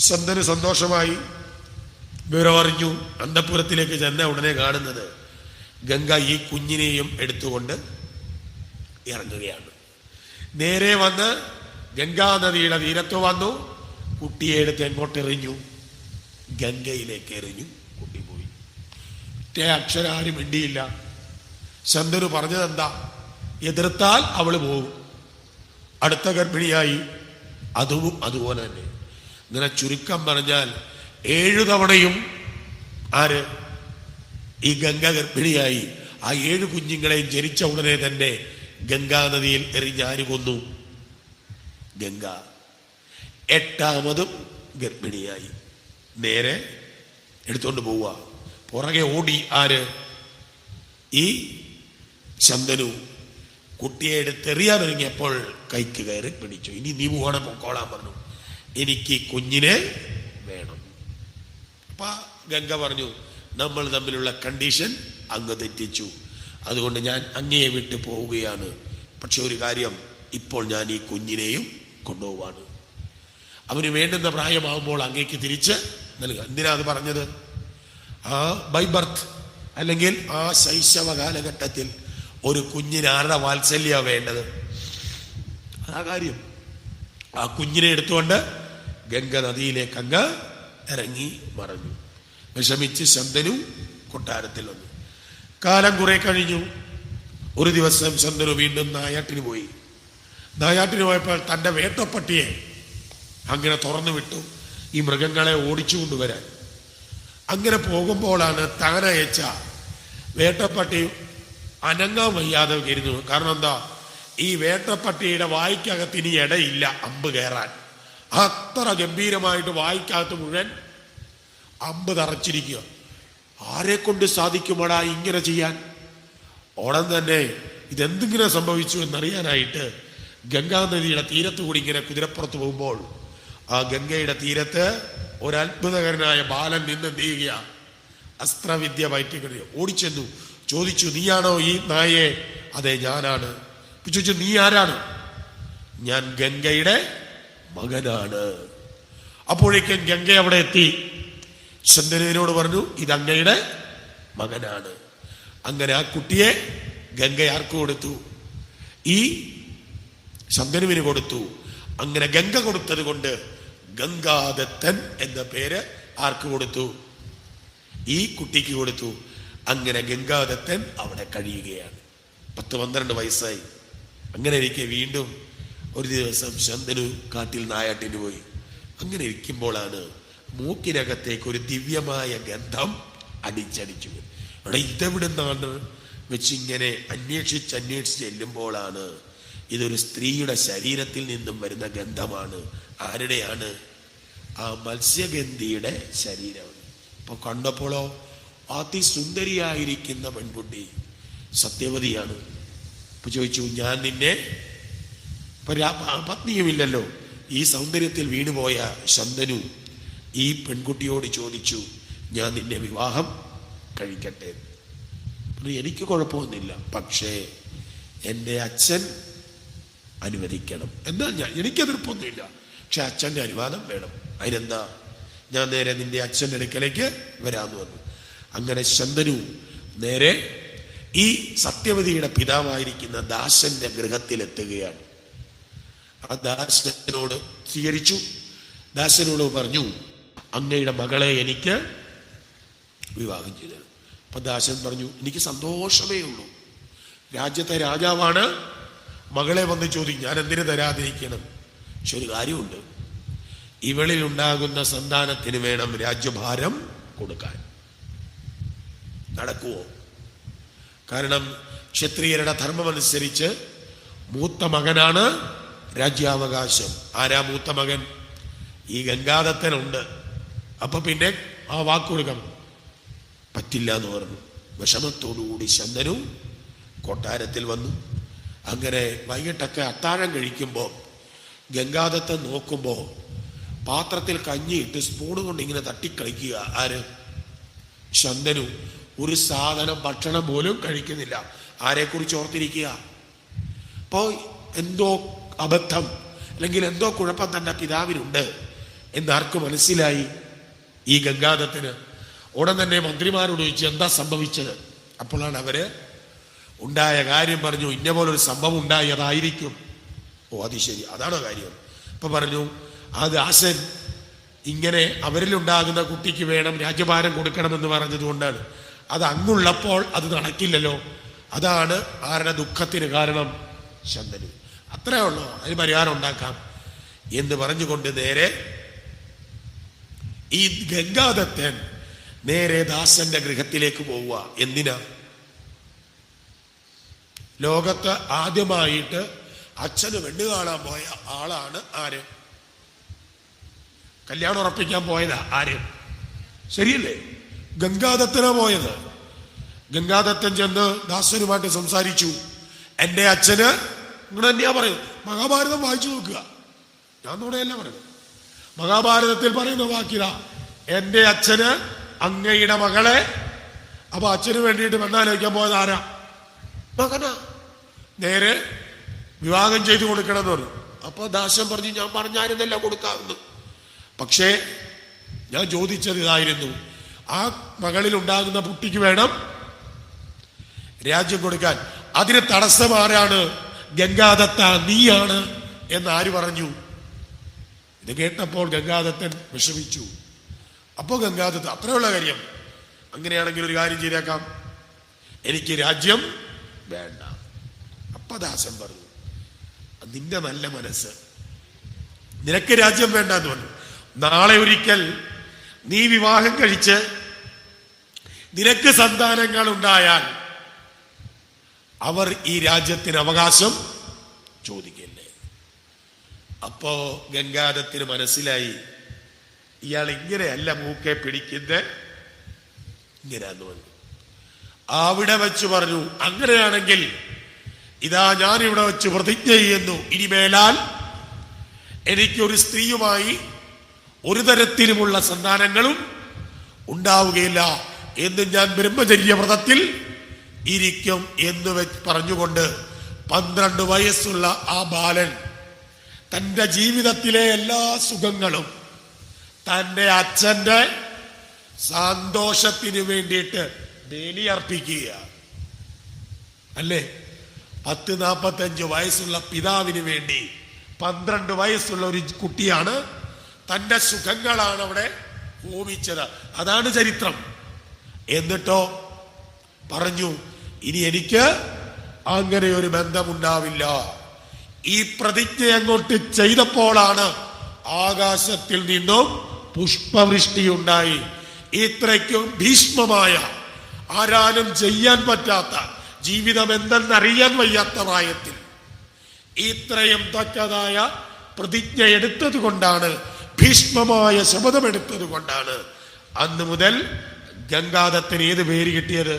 S1: ശന്തനു സന്തോഷമായി. വിവരം അറിഞ്ഞു. അന്തഃപുരത്തിലേക്ക് ചെന്ന ഉടനെ കാണുന്നത് ഗംഗ ഈ കുഞ്ഞിനെയും എടുത്തുകൊണ്ട് ഇറങ്ങുകയാണ്. നേരെ വന്ന് ഗംഗാ നദിയുടെ തീരത്ത് വന്നു. കുട്ടിയെ എടുത്ത് എങ്ങോട്ടെറിഞ്ഞു? ഗംഗയിലേക്ക് എറിഞ്ഞു. കുട്ടി പോയി. അക്ഷരം ആരും മിണ്ടിയില്ല. ശന്തനു പറഞ്ഞതെന്താ? എതിർത്താൽ അവള് പോകും. അടുത്ത ഗർഭിണിയായി. അതുപോലെ തന്നെ. ഇങ്ങനെ ചുരുക്കം പറഞ്ഞാൽ 7 തവണയും ആര്? ഈ ഗംഗ ഗർഭിണിയായി. ആ 7 കുഞ്ഞുങ്ങളെയും ജനിച്ച ഉടനെ തന്നെ ഗംഗാനദിയിൽ എറിഞ്ഞാര് കൊന്നു? ഗംഗ. 8ാമതും ഗർഭിണിയായി. നേരെ എടുത്തോണ്ട് പോവുക. പുറകെ ഓടി ആര്? ഈ ശന്തനു. കുട്ടിയെ എടുത്തെറിയാൻ ഒരുങ്ങിയപ്പോൾ കൈക്ക് കയറി പിടിച്ചു. ഇനി നീ പോകണം, പൊക്കോളാൻ പറഞ്ഞു. എനിക്ക് കുഞ്ഞിനെ വേണം. അപ്പൊ ഗംഗ പറഞ്ഞു, നമ്മൾ തമ്മിലുള്ള കണ്ടീഷൻ അങ്ങ് തെറ്റിച്ചു, അതുകൊണ്ട് ഞാൻ അങ്ങയെ വിട്ട് പോവുകയാണ്. പക്ഷെ ഒരു കാര്യം, ഇപ്പോൾ ഞാൻ ഈ കുഞ്ഞിനെയും കൊണ്ടുപോവാണ്. അവന് വേണ്ടുന്ന പ്രായമാകുമ്പോൾ അങ്ങേക്ക് തിരിച്ച് നൽകുക. എന്തിനാ അത് പറഞ്ഞത്? ആ ബൈ ബർത്ത് അല്ലെങ്കിൽ ആ ശൈശവ കാലഘട്ടത്തിൽ ഒരു കുഞ്ഞിന് ആരുടെ വാത്സല്യ വേണ്ടത്? ആ കാര്യം. ആ കുഞ്ഞിനെ എടുത്തുകൊണ്ട് ഗംഗ നദിയിലേക്ക് അങ്ങ് ഇറങ്ങി മറഞ്ഞു. വിഷമിച്ച് ശന്തനു കൊട്ടാരത്തിൽ വന്നു. കാലം കുറെ കഴിഞ്ഞു. ഒരു ദിവസം ശന്തനു വീണ്ടും നായാട്ടിന് പോയി. നായാട്ടിന് പോയപ്പോൾ തൻ്റെ വേട്ടപ്പട്ടിയെ അങ്ങനെ തുറന്നു വിട്ടു, ഈ മൃഗങ്ങളെ ഓടിച്ചു കൊണ്ടുവരാൻ. അങ്ങനെ പോകുമ്പോഴാണ് താനയച്ച വേട്ടപ്പട്ടി അനങ്ങാൻ വയ്യാതെ കരുതുന്നു. കാരണം എന്താ? ഈ വേട്ടപ്പട്ടിയുടെ വായ്ക്കകത്ത് ഇനി ഇടയില്ല അമ്പ് കയറാൻ. അത്ര ഗംഭീരമായിട്ട് വായ്ക്കകത്ത് മുഴുവൻ അമ്പ് തറച്ചിരിക്കുക. ആരെ കൊണ്ട് സാധിക്കുമടാ ഇങ്ങനെ ചെയ്യാൻ? ഉടൻ തന്നെ ഇതെന്തിങ്ങനെ സംഭവിച്ചു എന്നറിയാനായിട്ട് ഗംഗാനദിയുടെ തീരത്ത് കൂടി ഇങ്ങനെ കുതിരപ്പുറത്ത് പോകുമ്പോൾ ആ ഗംഗയുടെ തീരത്ത് ഒരത്ഭുതകരനായ ബാലൻ നിന്ന് എന്ത് ചെയ്യുക? അസ്ത്രവിദ്യ പയറ്റിക്കൊണ്ട് ഓടിച്ചെന്നു. ചോദിച്ചു, നീയാണോ ഈ നായയെ? അതെ, ഞാനാണ്. ചോദിച്ചു, നീ ആരാണ്? ഞാൻ ഗംഗയുടെ മകനാണ്. അപ്പോഴേക്കും ഗംഗ അവിടെ എത്തി. ശന്തനുവിനോട് പറഞ്ഞു, ഇത് അങ്ങയുടെ മകനാണ്. അങ്ങനെ ആ കുട്ടിയെ ഗംഗ ആർക്ക് കൊടുത്തു? ഈ ശന്തനുവിന് കൊടുത്തു. അങ്ങനെ ഗംഗ കൊടുത്തത് കൊണ്ട് ഗംഗാദത്തൻ എന്ന പേര് ആർക്ക് കൊടുത്തു? ഈ കുട്ടിക്ക് കൊടുത്തു. അങ്ങനെ ഗംഗാദത്തൻ അവിടെ കഴിയുകയാണ്. 10-12 വയസ്സായി. അങ്ങനെ ഇരിക്കെ വീണ്ടും ഒരു ദിവസം ശന്തനു കാട്ടിൽ നായാട്ടിന് പോയി. അങ്ങനെ ഇരിക്കുമ്പോഴാണ് മൂക്കിനകത്തേക്ക് ഒരു ദിവ്യമായ ഗന്ധം അടിച്ചടിച്ചു. അവിടെ ഇതെവിടുന്നാണ് വെച്ചിങ്ങനെ അന്വേഷിച്ച് ചെല്ലുമ്പോഴാണ് ഇതൊരു സ്ത്രീയുടെ ശരീരത്തിൽ നിന്നും വരുന്ന ഗന്ധമാണ്. ആരുടെയാണ്? ആ മത്സ്യഗന്ധിയുടെ ശരീരം. അപ്പൊ കണ്ടപ്പോഴോ അതിസുന്ദരിയായിരിക്കുന്ന പെൺകുട്ടി, സത്യവതിയാണ്. അപ്പൊ ചോദിച്ചു, ഞാൻ നിന്നെ, പത്നിയുമില്ലല്ലോ, ഈ സൗന്ദര്യത്തിൽ വീണുപോയ ശന്തനു ഈ പെൺകുട്ടിയോട് ചോദിച്ചു, ഞാൻ നിന്നെ വിവാഹം കഴിക്കട്ടെ? എനിക്ക് കുഴപ്പമൊന്നുമില്ല, പക്ഷേ എൻ്റെ അച്ഛൻ അനുവദിക്കണം. എന്നാൽ എനിക്കെതിർപ്പൊന്നുമില്ല, പക്ഷെ അച്ഛൻ്റെ അനുവാദം വേണം. അതിനെന്താ? ഞാൻ നേരെ നിന്റെ അച്ഛൻ്റെ അടുക്കലേക്ക് വരാമെന്ന് പറഞ്ഞു. അങ്ങനെ ശന്തനു നേരെ ഈ സത്യവതിയുടെ പിതാവായിരിക്കുന്ന ദാസന്റെ ഗൃഹത്തിലെത്തുകയാണ്. ആ ദാസനോട് സ്വീകരിച്ചു. ദാസനോട് പറഞ്ഞു, അങ്ങയുടെ മകളെ എനിക്ക് വിവാഹം ചെയ്തു. അപ്പൊ ദാസൻ പറഞ്ഞു, എനിക്ക് സന്തോഷമേ ഉള്ളൂ, രാജ്യത്തെ രാജാവാണ്, മകളെ വന്ന് ചോദിക്കും, ഞാൻ എന്തിനു തരാതിരിക്കണം? പക്ഷെ ഒരു കാര്യമുണ്ട്, ഇവളിൽ ഉണ്ടാകുന്ന സന്താനത്തിന് വേണം രാജ്യഭാരം കൊടുക്കാൻ. നടക്കുവോ? കാരണം ക്ഷത്രിയരുടെ ധർമ്മമനുസരിച്ച് മൂത്ത മകനാണ് രാജ്യാവകാശം. ആരാ മൂത്ത മകൻ? ഈ ഗംഗാദത്തനുണ്ട്. അപ്പൊ പിന്നെ ആ വാക്ക് കൊടുക്കണം. പറ്റില്ല എന്ന് പറഞ്ഞു. വിഷമത്തോടുകൂടി ശന്തനു കൊട്ടാരത്തിൽ വന്നു. അങ്ങനെ വൈകിട്ടൊക്കെ അത്താഴം കഴിക്കുമ്പോൾ ഗംഗാദത്തൻ നോക്കുമ്പോൾ പാത്രത്തിൽ കഞ്ഞിയിട്ട് സ്പൂണ് കൊണ്ട് ഇങ്ങനെ തട്ടിക്കളിക്കുക. ആര്? ശന്തനു. ഒരു സാധനം ഭക്ഷണം പോലും കഴിക്കുന്നില്ല. ആരെക്കുറിച്ച് ഓർത്തിരിക്കുക? അപ്പോൾ എന്തോ അബദ്ധം അല്ലെങ്കിൽ എന്തോ കുഴപ്പം തന്റെ പിതാവിനുണ്ട് എന്നാർക്ക് മനസ്സിലായി? ഈ ഗംഗാധത്തിന്. ഉടൻ തന്നെ മന്ത്രിമാരോട് ചോദിച്ചു എന്താ സംഭവിച്ചത്. അപ്പോഴാണ് അവര് ഉണ്ടായ കാര്യം പറഞ്ഞു. ഇന്ന പോലൊരു സംഭവം ഉണ്ടായതായിരിക്കും. ഓ അത് ശരി, അതാണോ കാര്യം? അപ്പൊ പറഞ്ഞു ആ ദാസൻ ഇങ്ങനെ അവരിലുണ്ടാകുന്ന കുട്ടിക്ക് വേണം രാജ്യഭാരം കൊടുക്കണമെന്ന് പറഞ്ഞതുകൊണ്ടാണ്. അത് അങ്ങുള്ളപ്പോൾ അത് നടക്കില്ലല്ലോ. അതാണ് ആരുടെ ദുഃഖത്തിന് കാരണം? ശന്തനു. അത്രേ ഉള്ളൂ, അതിന് പരിഹാരം ഉണ്ടാക്കാം എന്ന് പറഞ്ഞുകൊണ്ട് നേരെ ഈ ഗംഗാദത്തൻ നേരെ ദാസന്റെ ഗൃഹത്തിലേക്ക് പോവുക. എന്തിനാ? ലോകത്ത് ആദ്യമായിട്ട് അച്ഛന് പെണ്ണ് കാണാൻ പോയ ആളാണ് ആര്? കല്യാണം ഉറപ്പിക്കാൻ പോയതാ ആര്? ശരിയല്ലേ? ഗംഗാദത്തനാ പോയത്. ഗംഗാദത്തൻ ചെന്ന് ദാസനുമായിട്ട് സംസാരിച്ചു. എൻ്റെ അച്ഛന് ഇങ്ങനെ തന്നെയാ പറയുന്നത്. മഹാഭാരതം വായിച്ചു നോക്കുക, ഞാൻ ഇവിടെയല്ല പറയുന്നത്. മഹാഭാരതത്തിൽ പറയുന്ന വാക്കിതാ, എൻ്റെ അച്ഛന് അങ്ങയുടെ മകളെ. അപ്പൊ അച്ഛന് വേണ്ടിയിട്ട് പെണ്ണാലോചിക്കാൻ പോയത് ആരാ? മകനാ. നേരെ വിവാഹം ചെയ്തു കൊടുക്കണം എന്ന് പറഞ്ഞു. അപ്പൊ ദാസൻ പറഞ്ഞു ഞാൻ പറഞ്ഞായിരുന്നല്ല കൊടുക്കാമെന്ന്. പക്ഷേ ഞാൻ ചോദിച്ചത് ഇതായിരുന്നു, ആ മകളിൽ ഉണ്ടാകുന്ന കുട്ടിക്ക് വേണം രാജ്യം കൊടുക്കാൻ. അതിന് തടസ്സം ആരാണ്? ഗംഗാദത്ത, നീയാണ് എന്ന് ആര് പറഞ്ഞു? ഇത് കേട്ടപ്പോൾ ഗംഗാദത്തൻ വിഷമിച്ചു. അപ്പോ ഗംഗാദത്ത അത്രയുള്ള കാര്യം, അങ്ങനെയാണെങ്കിൽ ഒരു കാര്യം ചെയ്തേക്കാം, എനിക്ക് രാജ്യം വേണ്ട. അപ്പൊ ദാസൻ പറഞ്ഞു നിന്റെ നല്ല മനസ്സ്, നിനക്ക് രാജ്യം വേണ്ട എന്ന് പറഞ്ഞു. നാളെ ഒരിക്കൽ നീ വിവാഹം കഴിച്ച് നിനക്ക് സന്താനങ്ങൾ ഉണ്ടായാൽ അവർ ഈ രാജ്യത്തിന് അവകാശം ചോദിക്കില്ലേ? അപ്പോ ഗംഗാദത്തിന് മനസ്സിലായി ഇയാൾ ഇങ്ങനെയല്ല മൂക്കെ പിടിക്കുന്നത്, ഇങ്ങനെയാന്ന് പറഞ്ഞു. അവിടെ വെച്ച് പറഞ്ഞു അങ്ങനെയാണെങ്കിൽ ഇതാ ഞാൻ ഇവിടെ വെച്ച് പ്രതിജ്ഞ ചെയ്യുന്നു, ഇനിമേലാൽ എനിക്കൊരു സ്ത്രീയുമായി ഒരു തരത്തിലുമുള്ള സന്താനങ്ങളും ഉണ്ടാവുകയില്ല എന്ന് ഞാൻ ബ്രഹ്മചര്യവ്രതത്തിൽ ഇരിക്കും എന്ന് പറഞ്ഞുകൊണ്ട് 12 വയസ്സുള്ള ആ ബാലൻ തന്റെ ജീവിതത്തിലെ എല്ലാ സുഖങ്ങളും തന്റെ അച്ഛന്റെ സന്തോഷത്തിന് വേണ്ടിയിട്ട് ബലിയർപ്പിക്കുക അല്ലേ? 10-45 വയസ്സുള്ള പിതാവിന് വേണ്ടി 12 വയസ്സുള്ള ഒരു കുട്ടിയാണ് തന്റെ സുഖങ്ങളാണ് അവിടെ ഹോമിച്ചത്. അതാണ് ചരിത്രം. എന്നിട്ടോ പറഞ്ഞു ഇനി എനിക്ക് അങ്ങനെ ഒരു ബന്ധമുണ്ടാവില്ല. ഈ പ്രതിജ്ഞ അങ്ങോട്ട് ചെയ്തപ്പോഴാണ് ആകാശത്തിൽ നിന്നും പുഷ്പവൃഷ്ടി ഉണ്ടായി. ഇത്രയ്ക്കും ഭീഷ്മമായ, ആരാലും ചെയ്യാൻ പറ്റാത്ത, ജീവിതം എന്തെന്നറിയാൻ വയ്യാത്ത പ്രായത്തിൽ ഇത്രയും തക്കതായ പ്രതിജ്ഞ എടുത്തത് കൊണ്ടാണ്, ഭീഷ്മമായ ശപഥമെടുത്തത് കൊണ്ടാണ് അന്ന് മുതൽ ഗംഗാദത്തിന് ഏത് പേര് കിട്ടിയത്?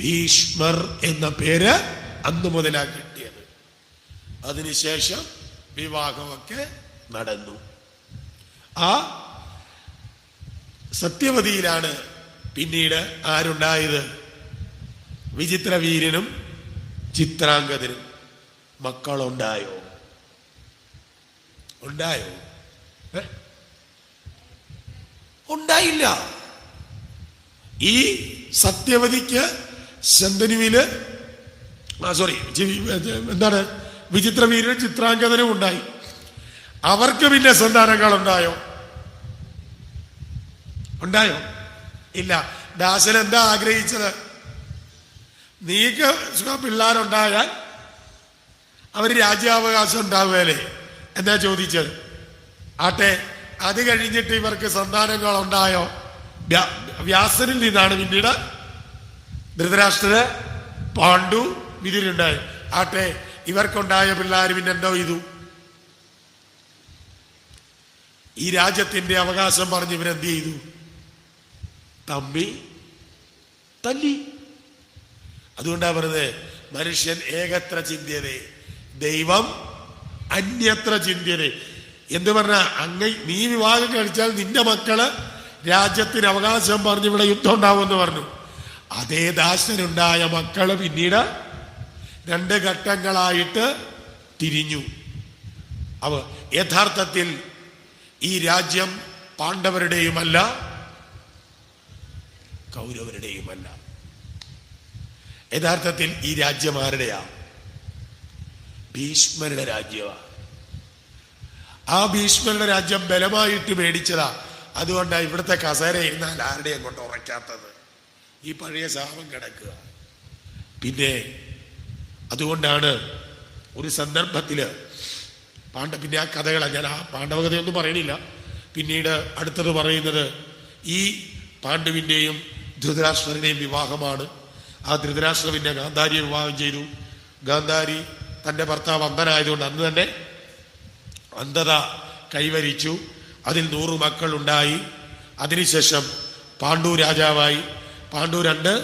S1: ഭീഷ്മർ എന്ന പേര് അന്ന് മുതലാ കിട്ടിയത്. അതിനുശേഷം വിവാഹമൊക്കെ നടന്നു. ആ സത്യവതിയിലാണ് പിന്നീട് ആരുണ്ടായത്? വിചിത്രവീര്യനും ചിത്രാംഗതനും. മക്കളുണ്ടായോ? ഉണ്ടായോ? ഉണ്ടായില്ല. ഈ സത്യവതിക്ക് ശന്തനുവില് എന്താണ് വിചിത്രവീര്യനും ചിത്രാംഗതനും ഉണ്ടായി. അവർക്ക് പിന്നെ സന്താനങ്ങൾ ഉണ്ടായോ? ഉണ്ടായോ? ഇല്ല. ദാസൻ എന്താ ആഗ്രഹിച്ചത്? നീക്ക് പിള്ളേരുണ്ടായാൽ അവര് രാജ്യാവകാശം ഉണ്ടാവുകയല്ലേ എന്നാ ചോദിച്ചത്. ആട്ടെ, അത് കഴിഞ്ഞിട്ട് ഇവർക്ക് സന്താനങ്ങൾ ഉണ്ടായോ? വ്യാസനിൽ നിന്നാണ് പിന്നീട് ധൃതരാഷ്ട്രര്, പാണ്ഡു, വിതുരുണ്ടായി. ആട്ടെ, ഇവർക്കുണ്ടായ പിള്ളേർ പിന്നെ എന്തോ ചെയ്തു? ഈ രാജ്യത്തിന്റെ അവകാശം പറഞ്ഞ് ഇവരെന്ത് ചെയ്തു? തമ്മി തല്ലി. അതുകൊണ്ടാ പറഞ്ഞത് മനുഷ്യൻ ഏകത്ര ചിന്ത്യതേ, ദൈവം അന്യത്ര ചിന്ത്യതേ. എന്ത് പറഞ്ഞ നീ വിവാഹം കഴിച്ചാൽ നിന്റെ മക്കള് രാജ്യത്തിന് അവകാശം പറഞ്ഞ് ഇവിടെ യുദ്ധം ഉണ്ടാവുമെന്ന് പറഞ്ഞു. അതേ ദാസനുണ്ടായ മക്കള് പിന്നീട് 2 ഘട്ടങ്ങളായിട്ട് തിരിഞ്ഞു. യഥാർത്ഥത്തിൽ ഈ രാജ്യം പാണ്ഡവരുടെയുമല്ല കൗരവരുടെയുമല്ല. യഥാർത്ഥത്തിൽ ഈ രാജ്യം ആരുടെയാ? ഭീഷ്മരുടെ രാജ്യമാണ്. ആ ഭീഷ്മരുടെ രാജ്യം ബലമായിട്ട് മേടിച്ചതാ. അതുകൊണ്ടാണ് ഇവിടുത്തെ കസേര ഇരുന്നാൽ ആരുടെയും കൊണ്ട് ഉറയ്ക്കാത്തത്. ഈ പഴയ ശാപം കിടക്കുക. പിന്നെ അതുകൊണ്ടാണ് ഒരു സന്ദർഭത്തില് പിന്നെ ആ കഥകളാണ്, ഞാൻ ആ പാണ്ഡവകഥയൊന്നും പറയണില്ല. പിന്നീട് അടുത്തത് പറയുന്നത് ഈ പാണ്ഡുവിൻ്റെയും ധൃതരാഷ്ട്രരുടെയും വിവാഹമാണ്. ആ ധൃതരാഷ്ട്ര പിന്നെ ഗാന്ധാരിയെ വിവാഹം ചെയ്തു. ഗാന്ധാരി തൻ്റെ ഭർത്താവ് അന്ധനായതുകൊണ്ട് അന്ന് തന്നെ അന്ധത കൈവരിച്ചു. അതിൽ 100 മക്കളുണ്ടായി. അതിനുശേഷം പാണ്ഡു രാജാവായി. പാണ്ഡു 2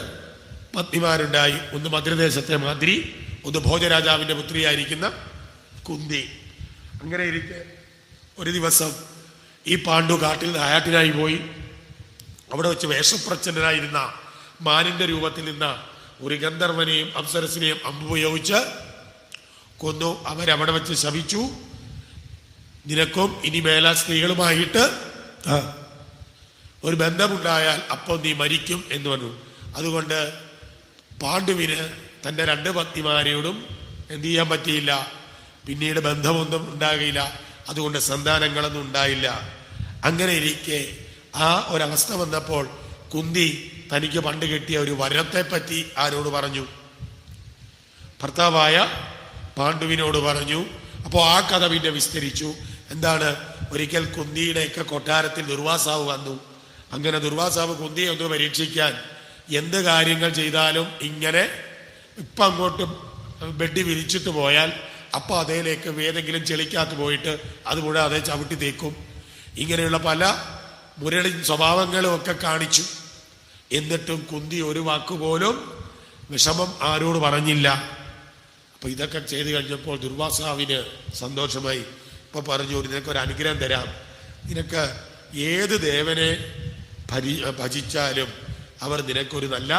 S1: പത്നിമാരുണ്ടായി. ഒന്ന് മദ്രദേശത്തെ മാതിരി, ഒന്ന് ഭോജരാജാവിൻ്റെ പുത്രിയായിരിക്കുന്ന കുന്തി. അങ്ങനെ ഇരിക്കെ ഒരു ദിവസം ഈ പാണ്ഡു കാട്ടിൽ നായാട്ടിനായി പോയി. അവിടെ വെച്ച് വേഷപ്രച്ഛന്നനായിരുന്ന മാനിന്റെ രൂപത്തിൽ നിന്ന ഒരു ഗന്ധർവനെയും അപ്സരസിനെയും അമ്പുപയോഗിച്ച് കൊന്നു. അവരവിടെ വെച്ച് ശപിച്ചു, നിനക്കും ഇനി മേല സ്ത്രീകളുമായിട്ട് ഒരു ബന്ധമുണ്ടായാൽ അപ്പോൾ നീ മരിക്കും എന്ന് പറഞ്ഞു. അതുകൊണ്ട് പാണ്ഡുവിന് തൻ്റെ 2 പത്നിമാരോടും എന്ത് ചെയ്യാൻ പറ്റിയില്ല, പിന്നീട് ബന്ധമൊന്നും ഉണ്ടാകില്ല. അതുകൊണ്ട് സന്താനങ്ങളൊന്നും ഉണ്ടായില്ല. അങ്ങനെ ഇരിക്കെ ആ ഒരവസ്ഥ വന്നപ്പോൾ കുന്തി തനിക്ക് പണ്ട് കിട്ടിയ ഒരു വരത്തെ പറ്റി ആരോട് പറഞ്ഞു? ഭർത്താവായ പാണ്ഡുവിനോട് പറഞ്ഞു. അപ്പോൾ ആ കഥ പിന്നെ വിസ്തരിച്ചു. എന്താണ്? ഒരിക്കൽ കുന്തിയുടെയൊക്കെ കൊട്ടാരത്തിൽ ദുർവാസാവ് വന്നു. അങ്ങനെ ദുർവാസാവ് കുന്തിയെ ഒന്ന് പരീക്ഷിക്കാൻ എന്ത് കാര്യങ്ങൾ ചെയ്താലും ഇങ്ങനെ ഇപ്പം അങ്ങോട്ട് ബെഡ് വിരിച്ചിട്ട് പോയാൽ അപ്പം അതേലേക്ക് ഏതെങ്കിലും ചെളിക്കകത്ത് പോയിട്ട് അത് മുഴുവൻ അതേ ചവിട്ടി തേക്കും. ഇങ്ങനെയുള്ള പല മുരളി സ്വഭാവങ്ങളും ഒക്കെ കാണിച്ചു. എന്നിട്ടും കുന്തി ഒരു വാക്കുപോലും വിഷമം ആരോട് പറഞ്ഞില്ല. അപ്പൊ ഇതൊക്കെ ചെയ്തു കഴിഞ്ഞപ്പോൾ ദുർവാസാവിന് സന്തോഷമായി. ഇപ്പൊ പറഞ്ഞു, നിനക്കൊരു അനുഗ്രഹം തരാം, നിനക്ക് ഏത് ദേവനെ ഭജിച്ചാലും അവർ നിനക്കൊരു നല്ല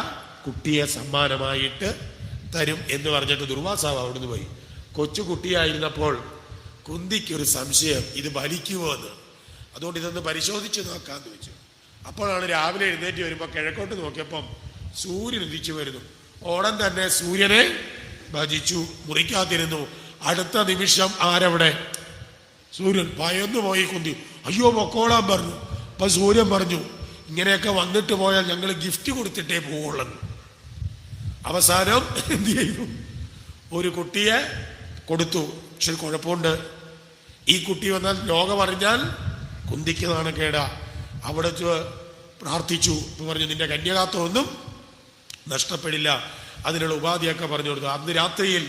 S1: കുട്ടിയെ സമ്മാനമായിട്ട് തരും എന്ന് പറഞ്ഞിട്ട് ദുർവാസാവ് അവിടുന്ന് പോയി. കൊച്ചു കുട്ടിയായിരുന്നപ്പോൾ കുന്തിക്കൊരു സംശയം, ഇത് ഫലിക്കുമോ എന്ന്. അതുകൊണ്ട് ഇതൊന്ന് പരിശോധിച്ച് നോക്കാന്ന് വെച്ചു. അപ്പോഴാണ് രാവിലെ എഴുന്നേറ്റ് വരുമ്പോൾ കിഴക്കോട്ട് നോക്കിയപ്പം സൂര്യൻ ഉദിച്ചു വരുന്നു. ഓടൻ തന്നെ സൂര്യനെ ഭജിച്ചു, മുറിക്കാതിരുന്നു. അടുത്ത നിമിഷം ആരവിടെ? സൂര്യൻ. ഭയന്നു പോയി കുന്തി. അയ്യോ പൊക്കോളാൻ പറഞ്ഞു. അപ്പൊ സൂര്യൻ പറഞ്ഞു, ഇങ്ങനെയൊക്കെ വന്നിട്ട് പോയാൽ ഞങ്ങൾ ഗിഫ്റ്റ് കൊടുത്തിട്ടേ പോവുള്ളൂ. അവസാനം എന്ത് ചെയ്തു? ഒരു കുട്ടിയെ കൊടുത്തു. പക്ഷെ കുഴപ്പമുണ്ട്, ഈ കുട്ടി വന്നാൽ ലോകം അറിഞ്ഞാൽ കുന്തിക്ക് നാണക്കേടാ. അവിടെ പ്രാർത്ഥിച്ചു. പറഞ്ഞു, നിന്റെ കന്യകാത്വമൊന്നും നഷ്ടപ്പെടില്ല, അതിനുള്ള ഉപാധിയൊക്കെ പറഞ്ഞു കൊടുത്തു. അന്ന് രാത്രിയിൽ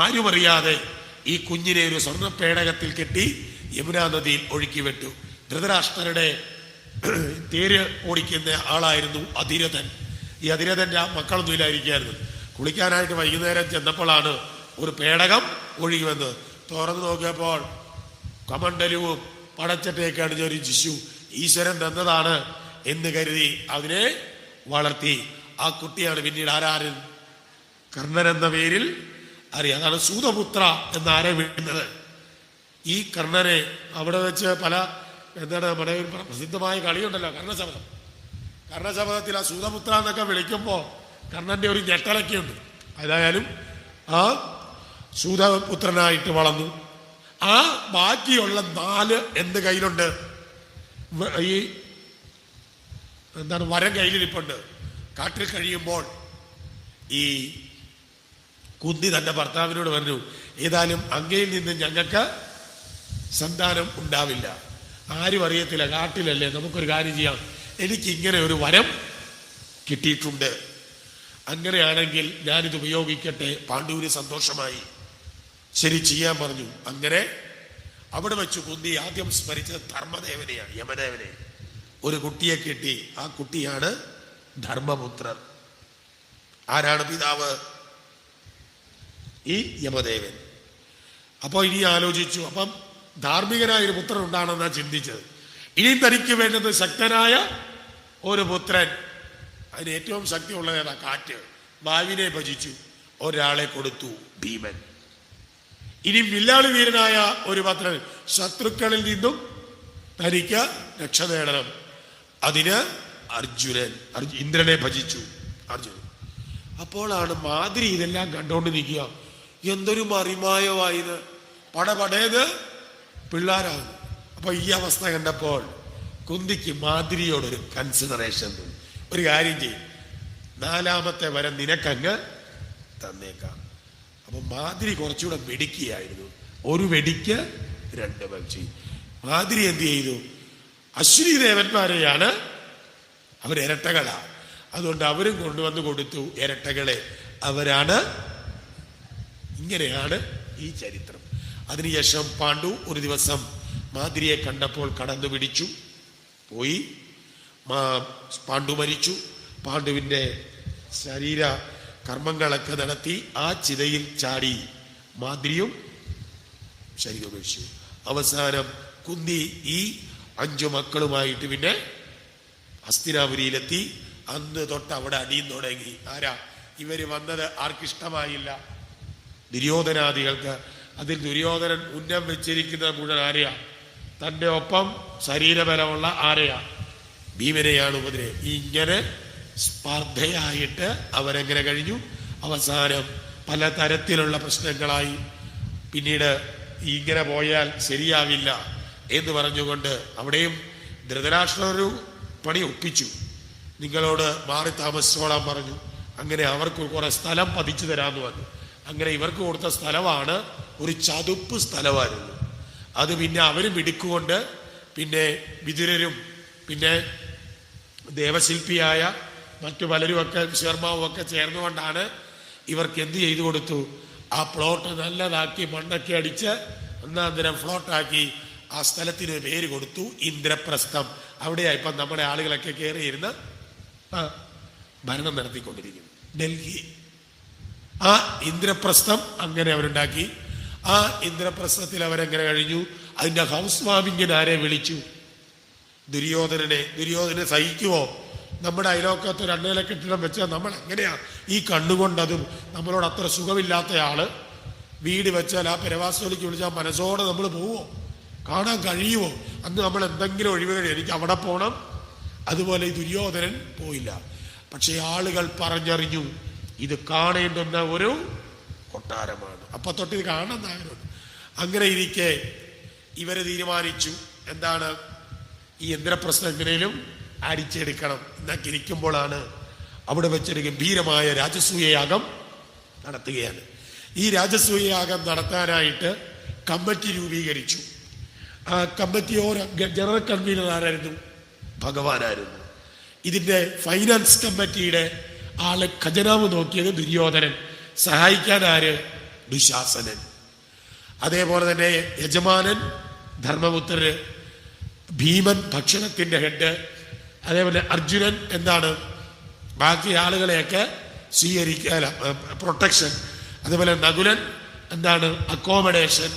S1: ആരും അറിയാതെ ഈ കുഞ്ഞിനെ ഒരു സ്വർണ്ണ പേടകത്തിൽ കെട്ടി യമുനാ നദിയിൽ ഒഴുക്കി വിട്ടു. ധൃതരാഷ്ട്രരുടെ തേര് ഓടിക്കുന്ന ആളായിരുന്നു അധിരഥൻ. ഈ അധിരഥൻ്റെ മക്കളൊന്നും ഇല്ലായിരിക്കായിരുന്നു. കുളിക്കാനായിട്ട് വൈകുന്നേരം ചെന്നപ്പോഴാണ് ഒരു പേടകം ഒഴുകി വന്നത്. തുറന്നു നോക്കിയപ്പോൾ കമണ്ടലുവും പടച്ചട്ടയൊക്കെ അണിഞ്ഞ ഒരു ശിശു ഈശ്വരൻ തന്നതാണ് എന്ന് കരുതി അതിനെ വളർത്തി. ആ കുട്ടിയാണ് പിന്നീട് ആരാരും കർണൻ എന്ന പേരിൽ അറിയാം. അതാണ് സൂതപുത്ര എന്നാരെ വിടുന്നത്. ഈ കർണനെ അവിടെ വെച്ച് പല എന്താണ് നമ്മുടെ ഒരു പ്രസിദ്ധമായ കളിയുണ്ടല്ലോ, കർണശപഥം. കർണശപഥത്തിൽ ആ സൂതപുത്ര എന്നൊക്കെ വിളിക്കുമ്പോൾ കർണന്റെ ഒരു ഞെട്ടലൊക്കെ ഉണ്ട്. ഏതായാലും ആ സൂതപുത്രനായിട്ട് വളർന്നു. ആ ബാക്കിയുള്ള 4 എന്ത് കയ്യിലുണ്ട്? ഈ എന്താണ് വരം കയ്യിലിരിപ്പുണ്ട്. കാട്ടിൽ കഴിയുമ്പോൾ ഈ കുന്തി തന്റെ ഭർത്താവിനോട് പറഞ്ഞു, ഏതായാലും അങ്ങയിൽ നിന്ന് ഞങ്ങൾക്ക് സന്താനം ഉണ്ടാവില്ല, ആരും അറിയത്തില്ല, കാട്ടിലല്ലേ, നമുക്കൊരു കാര്യം ചെയ്യാം, എനിക്കിങ്ങനെ ഒരു വരം കിട്ടിയിട്ടുണ്ട്, അങ്ങനെയാണെങ്കിൽ ഞാനിത് ഉപയോഗിക്കട്ടെ. പാണ്ഡുവിന് സന്തോഷമായി. ശരി, ചെയ്യാൻ പറഞ്ഞു. അങ്ങനെ അവിടെ വെച്ച് കുന്തി ആദ്യം സ്മരിച്ചത് ധർമ്മദേവനെയാണ്, യമദേവനെ. ഒരു കുട്ടിയെ കിട്ടി. ആ കുട്ടിയാണ് ധർമ്മപുത്രൻ. ആരാണ് പിതാവ്? ഈ യമദേവൻ. അപ്പോൾ ഇനി ആലോചിച്ചു. അപ്പം ധാർമ്മികനായ ഒരു പുത്രൻ ഉണ്ടാണെന്നാ ചിന്തിച്ചത്. ഇനിയും തനിക്ക് വേണ്ടത് ശക്തനായ ഒരു പുത്രൻ. അതിന് ഏറ്റവും ശക്തിയുള്ളതേതാ? കാറ്റ്. വായുവിനെ ഭജിച്ചു. ഒരാളെ കൊടുത്തു, ഭീമൻ. ഇനി വില്ലാളി വീരനായ ഒരു പത്രൻ, ശത്രുക്കളിൽ നിന്നും തനിക്ക് രക്ഷ നേടണം. അതിന് അർജുനൻ ഇന്ദ്രനെ ഭജിച്ചു. അർജുനൻ. അപ്പോഴാണ് മാതിരി ഇതെല്ലാം കണ്ടോണ്ട് നിൽക്കുക. എന്തൊരു മറിമായവായത്, പടപടേത് പിള്ളേരാണ്. അപ്പൊ ഈ അവസ്ഥ കണ്ടപ്പോൾ കുന്തിക്ക് മാതിരിയോടൊരു കൺസിഡറേഷൻ. ഒരു കാര്യം ചെയ്യും, 4ാമത്തെ വരെ നിനക്കങ്ങ് തന്നേക്കാം. അപ്പൊ മാതിരി കുറച്ചുകൂടെ വെടിക്കുകയായിരുന്നു. ഒരു വെടിക്ക് 2 പക്ഷി. മാതിരി എന്ത് ചെയ്തു? അശ്വിനി ദേവന്മാരെയാണ്, അവർ ഇരട്ടകളാ, അതുകൊണ്ട് അവരും കൊണ്ടുവന്ന് കൊടുത്തു ഇരട്ടകളെ. അവരാണ്. ഇങ്ങനെയാണ് ഈ ചരിത്രം. അതിനുശേഷം പാണ്ഡു ഒരു ദിവസം മാതിരിയെ കണ്ടപ്പോൾ കടന്നു പിടിച്ചു പോയി. പാണ്ഡു മരിച്ചു. പാണ്ഡുവിന്റെ ശരീര കർമ്മങ്ങളൊക്കെ നടത്തി ആ ചിതയിൽ ചാടി മാതിരിയും ശരീരം ഒഴിച്ചു. അവസാനം കുന്തി ഈ 5 മക്കളുമായിട്ട് പിന്നെ ഹസ്തിനാപുരിയിലെത്തി. അന്ന് തൊട്ട് അവിടെ അടിയും തുടങ്ങി. ആരാ? ഇവര് വന്നത് ആർക്കിഷ്ടമായില്ല, ദുര്യോധനാദികൾക്ക്. അതിൽ ദുര്യോധനൻ ഉന്നം വെച്ചിരിക്കുന്നത് മുഴുവൻ ആരെയാ? തൻ്റെ ഒപ്പം ശരീരബലമുള്ള ആരെയാ? ഭീമനെയാണ് ഉപദ്രവം. ഇങ്ങനെ സ്പർദ്ധയായിട്ട് അവരെങ്ങനെ കഴിഞ്ഞു. അവസാനം പല തരത്തിലുള്ള പ്രശ്നങ്ങളായി. പിന്നീട് ഇങ്ങനെ പോയാൽ ശരിയാവില്ല എന്ന് പറഞ്ഞുകൊണ്ട് അവിടെയും ധൃതരാഷ്ട്രർ ഒരു പണി ഒപ്പിച്ചു. നിങ്ങളോട് മാറി താമസിച്ചോളാൻ പറഞ്ഞു. അങ്ങനെ അവർക്ക് കുറെ സ്ഥലം പതിച്ചു തരാമെന്ന് പറഞ്ഞു. അങ്ങനെ ഇവർക്ക് കൊടുത്ത സ്ഥലമാണ് ഒരു ചതുപ്പ് സ്ഥലമായിരുന്നു. അത് പിന്നെ അവരും ഇടുക്കുകൊണ്ട് പിന്നെ വിതുരരും പിന്നെ ദേവശില്പിയായ മറ്റു പലരുമൊക്കെ ശർമാവുമൊക്കെ ചേർന്നുകൊണ്ടാണ് ഇവർക്ക് എന്ത് ചെയ്തു കൊടുത്തു? ആ പ്ലോട്ട് നല്ലതാക്കി മണ്ണൊക്കെ അടിച്ച് ഒന്നാന്തരം ഫ്ലോട്ടാക്കി ആ സ്ഥലത്തിന് പേര് കൊടുത്തു ഇന്ദ്രപ്രസ്ഥം. അവിടെയാ ഇപ്പം നമ്മുടെ ആളുകളൊക്കെ കയറിയിരുന്ന് ഭരണം നടത്തിക്കൊണ്ടിരിക്കുന്നു. ഡൽഹി ആ ഇന്ദ്രപ്രസ്ഥം അങ്ങനെ അവരുണ്ടാക്കി. ആ ഇന്ദ്രപ്രസ്ഥത്തിൽ അവരെങ്ങനെ കഴിഞ്ഞു? അതിന്റെ ഹൗസ് വാമിങ്ങിന് ആരെ വിളിച്ചു? ദുര്യോധനനെ. ദുര്യോധനെ സഹിക്കുവോ? നമ്മുടെ അയലോക്കത്ത് 2 നില കെട്ടിടം വെച്ചാൽ നമ്മൾ എങ്ങനെയാ ഈ കണ്ണുകൊണ്ടതും നമ്മളോട് അത്ര സുഖമില്ലാത്ത ആള് വീട് വെച്ചാൽ ആ പെരവാസോലിക്ക് വിളിച്ചാൽ മനസ്സോടെ നമ്മൾ പോവോ? കാണാൻ കഴിയുമോ? അന്ന് നമ്മൾ എന്തെങ്കിലും ഒഴിവുകൾ, എനിക്ക് അവിടെ പോകണം. അതുപോലെ ഈ ദുര്യോധനൻ പോയില്ല. പക്ഷെ ആളുകൾ പറഞ്ഞറിഞ്ഞു ഇത് കാണേണ്ടുന്ന ഒരു കൊട്ടാരമാണ്. അപ്പൊ തൊട്ട് ഇത് കാണാൻ ആഗ്രഹമുണ്ട്. അങ്ങനെ ഇരിക്കെ ഇവര് തീരുമാനിച്ചു എന്താണ്, ഈ ഇന്ദ്രപ്രസ്ഥം എങ്ങനെയും അടിച്ചെടുക്കണം എന്നൊക്കെ ഇരിക്കുമ്പോഴാണ് അവിടെ വെച്ചൊരു ഗംഭീരമായ രാജസൂയയാഗം നടത്തുകയാണ്. ഈ രാജസൂയയാഗം നടത്താനായിട്ട് കമ്മിറ്റി രൂപീകരിച്ചു. ആ കമ്മിറ്റിയോ ജനറൽ കൺവീനർ ആരായിരുന്നു? ഭഗവാനായിരുന്നു. ഇതിന്റെ ഫൈനാൻസ് കമ്മിറ്റിയുടെ ആള് ഖജനാവ് നോക്കിയത് ദുര്യോധനൻ. സഹായിക്കാൻ ആര്? ദുശാസനൻ. അതേപോലെ തന്നെ യജമാനൻ ധർമ്മപുത്രര്, ഭീമൻ ഭക്ഷണത്തിന്റെ ഹെഡ്, അതേപോലെ അർജുനൻ എന്താണ് ബാക്കി ആളുകളെയൊക്കെ സ്വീകരിക്കാൻ പ്രൊട്ടക്ഷൻ, അതേപോലെ നകുലൻ എന്താണ് അക്കോമഡേഷൻ,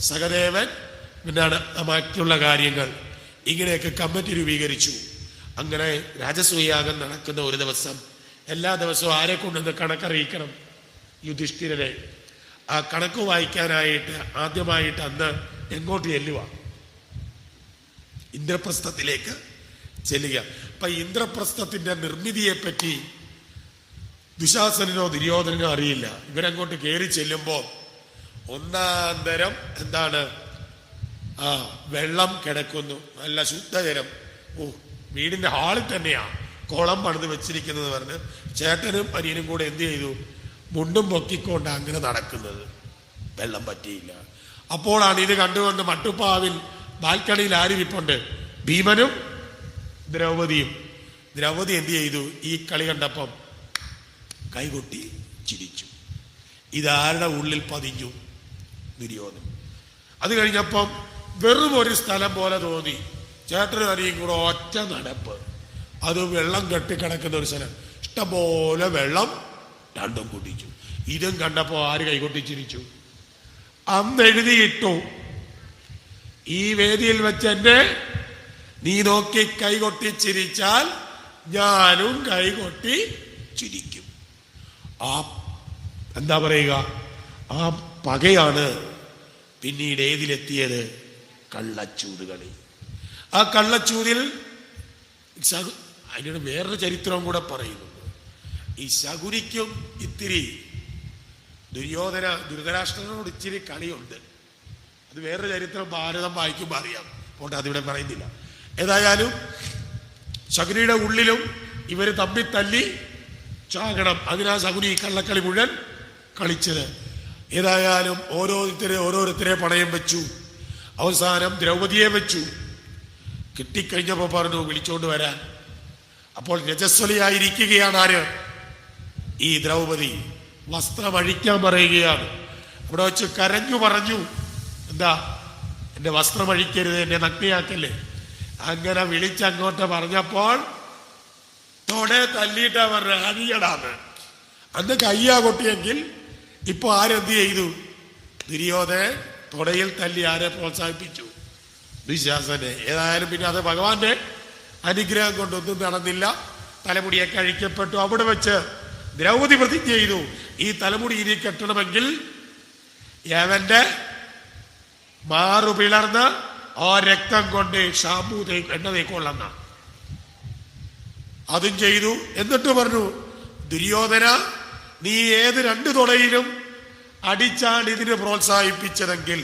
S1: സഹദേവൻ എന്താണ് മറ്റുള്ള കാര്യങ്ങൾ. ഇങ്ങനെയൊക്കെ കമ്മിറ്റി രൂപീകരിച്ചു. അങ്ങനെ രാജസൂയാഗം നടക്കുന്ന ഒരു ദിവസം എല്ലാ ദിവസവും ആരെ കൊണ്ടുവന്ന് കണക്കറിയിക്കണം? യുധിഷ്ഠിരനെ. ആ കണക്ക് വായിക്കാനായിട്ട് ആദ്യമായിട്ട് അന്ന് എങ്ങോട്ട് ചെല്ലുക? ഇന്ദ്രപ്രസ്ഥത്തിലേക്ക് ചെല്ലുക. അപ്പൊ ഇന്ദ്രപ്രസ്ഥത്തിന്റെ നിർമ്മിതിയെ പറ്റി ദുശാസനനോ ദുര്യോധനനോ അറിയില്ല. ഇവരങ്ങോട്ട് കയറി ചെല്ലുമ്പോ ഒന്നാന്തരം എന്താണ് വെള്ളം കിടക്കുന്നു, നല്ല ശുദ്ധജലം. വീടിന്റെ ഹാളിൽ തന്നെയാ കുളം പണിത് വെച്ചിരിക്കുന്നത് പറഞ്ഞ് ചേട്ടനും അനിയനും കൂടെ എന്ത് ചെയ്തു? മുണ്ടും പൊക്കിക്കൊണ്ട് അങ്ങനെ നടക്കുന്നത്. വെള്ളം പറ്റിയില്ല. അപ്പോഴാണ് ഇത് കണ്ടുകൊണ്ട് മട്ടുപ്പാവിൽ ബാൽക്കണിയിൽ ആരിരിപ്പുണ്ട്? ഭീമനും ദ്രൗപദിയും. ദ്രൗപദി എന്ത് ചെയ്തു? ഈ കളി കണ്ടപ്പം കൈകൊട്ടി ചിരിച്ചു. ഇതാരുടെ ഉള്ളിൽ പതിഞ്ഞു? ദുര്യോധനൻ. അത് കഴിഞ്ഞപ്പം വെറും ഒരു സ്ഥലം പോലെ തോന്നി. ചേട്ടനും അനിയും കൂടെ ഒറ്റ നടപ്പ്. അത് വെള്ളം കെട്ടിക്കിടക്കുന്ന ഒരു സ്ഥലം, ഇഷ്ടംപോലെ വെള്ളം, രണ്ടും കുടിച്ചു. ഇതും കണ്ടപ്പോ ആര് കൈകൊട്ടിച്ചിരിച്ചു? അന്ന് എഴുതിയിട്ടു, ഈ വേദിയിൽ വെച്ച് എന്നെ നീ നോക്കി കൈകൊട്ടിച്ചിരിച്ചാൽ ഞാനും കൈകൊട്ടി ചിരിക്കും. ആ എന്താ പറയുക, ആ പകയാണ് പിന്നീട് ഏതിലെത്തിയത്? കള്ളച്ചൂതുകളി. ആ കള്ളച്ചൂതിൽ അതിനോട് വേറൊരു ചരിത്രവും കൂടെ പറയുന്നുണ്ട്. ഈ ശകുനിക്കും ഇത്തിരി ധൃതരാഷ്ട്രനോട് ഇച്ചിരി കളിയുണ്ട്. അത് വേറൊരു ചരിത്രം ഭാരതം വായിക്കുമ്പോൾ അറിയാം. അതുകൊണ്ട് അതിവിടെ പറയുന്നില്ല. ഏതായാലും ശകുനിയുടെ ഉള്ളിലും ഇവർ തമ്മിൽ തല്ലി ചാകണം. അതിനാ ശകുനി ഈ കള്ളക്കളി മുഴുവൻ കളിച്ചത്. ഏതായാലും ഓരോരുത്തരെ പണയം വെച്ചു. അവസാനം ദ്രൗപതിയെ വെച്ചു. കിട്ടിക്കഴിഞ്ഞപ്പോ പറഞ്ഞു വിളിച്ചോണ്ട് വരാൻ. അപ്പോൾ രജസ്വലിയായിരിക്കുകയാണ് ആര്? ഈ ദ്രൗപദി. വസ്ത്രം അഴിക്കാൻ പറയുകയാണ്. അവിടെ വെച്ച് കരഞ്ഞു പറഞ്ഞു, എന്താ എന്റെ വസ്ത്രം അഴിക്കരുത്, എന്നെ നഗ്നയാക്കല്ലേ. അങ്ങനെ വിളിച്ചങ്ങോട്ട് പറഞ്ഞപ്പോൾ തൊടെ തല്ലിയിട്ടാ പറഞ്ഞ അരിയടാന്ന്. അന്ന് കയ്യാ കൊട്ടിയെങ്കിൽ ഇപ്പൊ ആരെന്ത് ചെയ്തു? ദുര്യോധനൻ തൊടയിൽ തല്ലി ആരെ പ്രോത്സാഹിപ്പിച്ചു? ദുശ്ശാസനെ. ഏതായാലും പിന്നെ അത് ഭഗവാന്റെ അനുഗ്രഹം കൊണ്ടൊന്നും നടന്നില്ല. തലമുടിയൊക്കെ അഴിക്കപ്പെട്ടു. അവിടെ വെച്ച് ദ്രൗപദി പ്രതിജ്ഞ ചെയ്തു, ഈ തലമുടി ഇനി കെട്ടണമെങ്കിൽ യവന്റെ മാറു പിളർന്ന് ആ രക്തം കൊണ്ട് ഷാമ്പൂ എണ്ണ തേക്കൊള്ളെന്ന. അതും ചെയ്തു. എന്നിട്ട് പറഞ്ഞു, ദുര്യോധന, നീ ഏത് രണ്ടു തുടയിലും അടിച്ചാണ് ഇതിന് പ്രോത്സാഹിപ്പിച്ചതെങ്കിൽ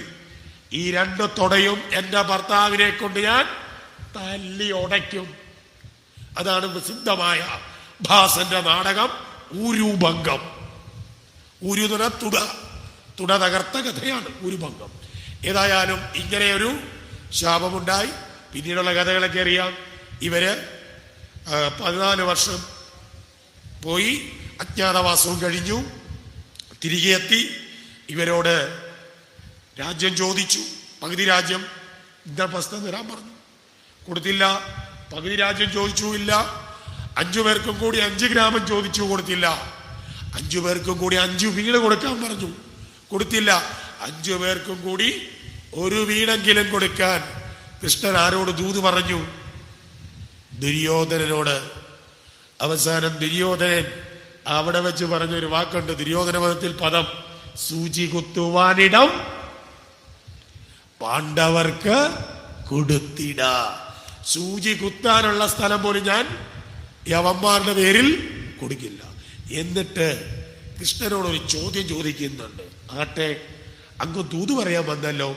S1: ഈ രണ്ടു തുടയും എന്റെ ഭർത്താവിനെ കൊണ്ട് ഞാൻ തല്ലി ഉടയ്ക്കും. അതാണ് പ്രസിദ്ധമായ ഭാസന്റെ നാടകം ഊരുഭംഗം. ഊരുതന തുട തകർത്ത കഥയാണ് ഊരുഭംഗം. ഏതായാലും ഇങ്ങനെയൊരു ശാപമുണ്ടായി. പിന്നീടുള്ള കഥകളൊക്കെ അറിയാം. ഇവര് 14 വർഷം പോയി, അജ്ഞാതവാസവും കഴിഞ്ഞു, തിരികെ എത്തി. ഇവരോട് രാജ്യം ചോദിച്ചു. പകുതി രാജ്യം ഇന്ദ്രപ്രസ്ഥം തരാൻ പറഞ്ഞു, കൊടുത്തില്ല. പകുതി രാജ്യം ചോദിച്ചു, ഇല്ല. 5 പേർക്കും കൂടി 5 ഗ്രാമം ചോദിച്ചു, കൊടുത്തില്ല. 5 പേർക്കും കൂടി 5 വീട് കൊടുക്കാൻ പറഞ്ഞു, കൊടുത്തില്ല. 5 പേർക്കും കൂടി 1 വീടെങ്കിലും കൊടുക്കാൻ കൃഷ്ണൻ ആരോട് ദൂത് പറഞ്ഞു? ദുര്യോധനനോട്. അവസാനം ദുര്യോധനൻ അവിടെ വെച്ച് പറഞ്ഞൊരു വാക്കുണ്ട്. ദുര്യോധന പദത്തിൽ പദം സൂചി കുത്തുവാനിടം പാണ്ഡവർക്ക് കൊടുത്തിട. സൂചി കുത്താനുള്ള സ്ഥലം പോലും ഞാൻ യവന്മാരുടെ പേരിൽ കൊടുക്കില്ല. എന്നിട്ട് കൃഷ്ണനോടൊരു ചോദ്യം ചോദിക്കുന്നുണ്ട്. ആട്ടെ, അങ്ങ് ദൂത് പറയാൻ വന്നല്ലോ,